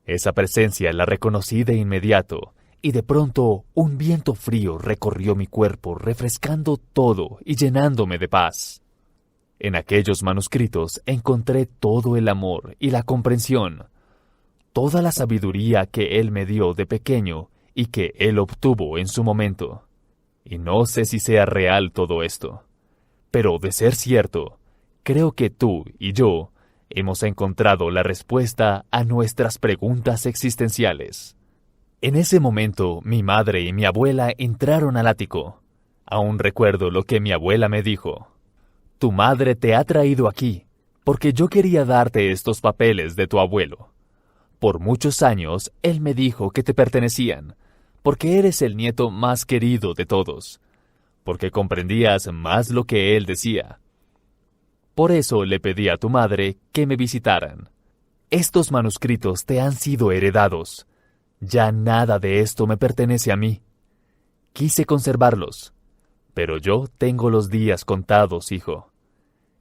Esa presencia la reconocí de inmediato, y de pronto un viento frío recorrió mi cuerpo, refrescando todo y llenándome de paz. En aquellos manuscritos encontré todo el amor y la comprensión, toda la sabiduría que él me dio de pequeño y que él obtuvo en su momento. Y no sé si sea real todo esto, pero de ser cierto, creo que tú y yo hemos encontrado la respuesta a nuestras preguntas existenciales. En ese momento, mi madre y mi abuela entraron al ático. Aún recuerdo lo que mi abuela me dijo. Tu madre te ha traído aquí, porque yo quería darte estos papeles de tu abuelo. Por muchos años, él me dijo que te pertenecían, porque eres el nieto más querido de todos, porque comprendías más lo que él decía. Por eso le pedí a tu madre que me visitaran. Estos manuscritos te han sido heredados. Ya nada de esto me pertenece a mí. Quise conservarlos, pero yo tengo los días contados, hijo.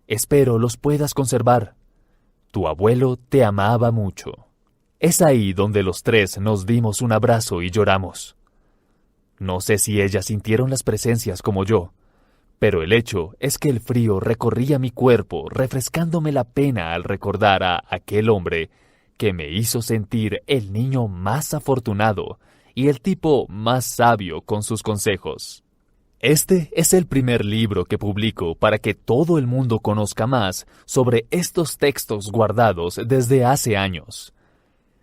Espero los puedas conservar. Tu abuelo te amaba mucho. Es ahí donde los tres nos dimos un abrazo y lloramos. No sé si ellas sintieron las presencias como yo, pero el hecho es que el frío recorría mi cuerpo, refrescándome la pena al recordar a aquel hombre que me hizo sentir el niño más afortunado y el tipo más sabio con sus consejos. Este es el primer libro que publico para que todo el mundo conozca más sobre estos textos guardados desde hace años.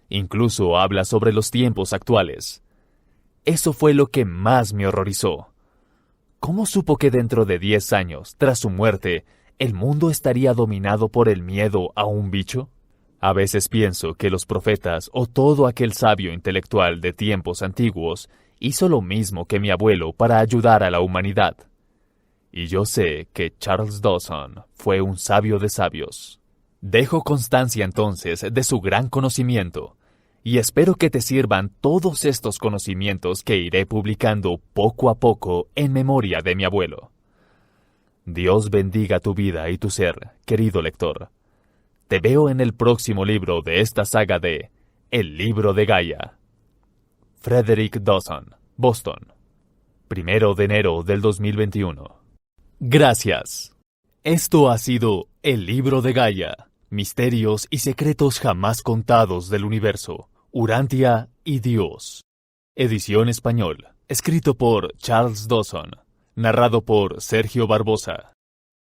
Incluso habla sobre los tiempos actuales. Eso fue lo que más me horrorizó. ¿Cómo supo que dentro de 10 años, tras su muerte, el mundo estaría dominado por el miedo a un bicho? A veces pienso que los profetas o todo aquel sabio intelectual de tiempos antiguos hizo lo mismo que mi abuelo para ayudar a la humanidad. Y yo sé que Charles Dawson fue un sabio de sabios. Dejo constancia entonces de su gran conocimiento, y espero que te sirvan todos estos conocimientos que iré publicando poco a poco en memoria de mi abuelo. Dios bendiga tu vida y tu ser, querido lector. Te veo en el próximo libro de esta saga de El libro de Gaia. Frederick Dawson, Boston, 1 de enero del 2021. Gracias. Esto ha sido El libro de Gaia, misterios y secretos jamás contados del universo, Urantia y Dios. Edición español, escrito por Charles Dawson, narrado por Sergio Barbosa.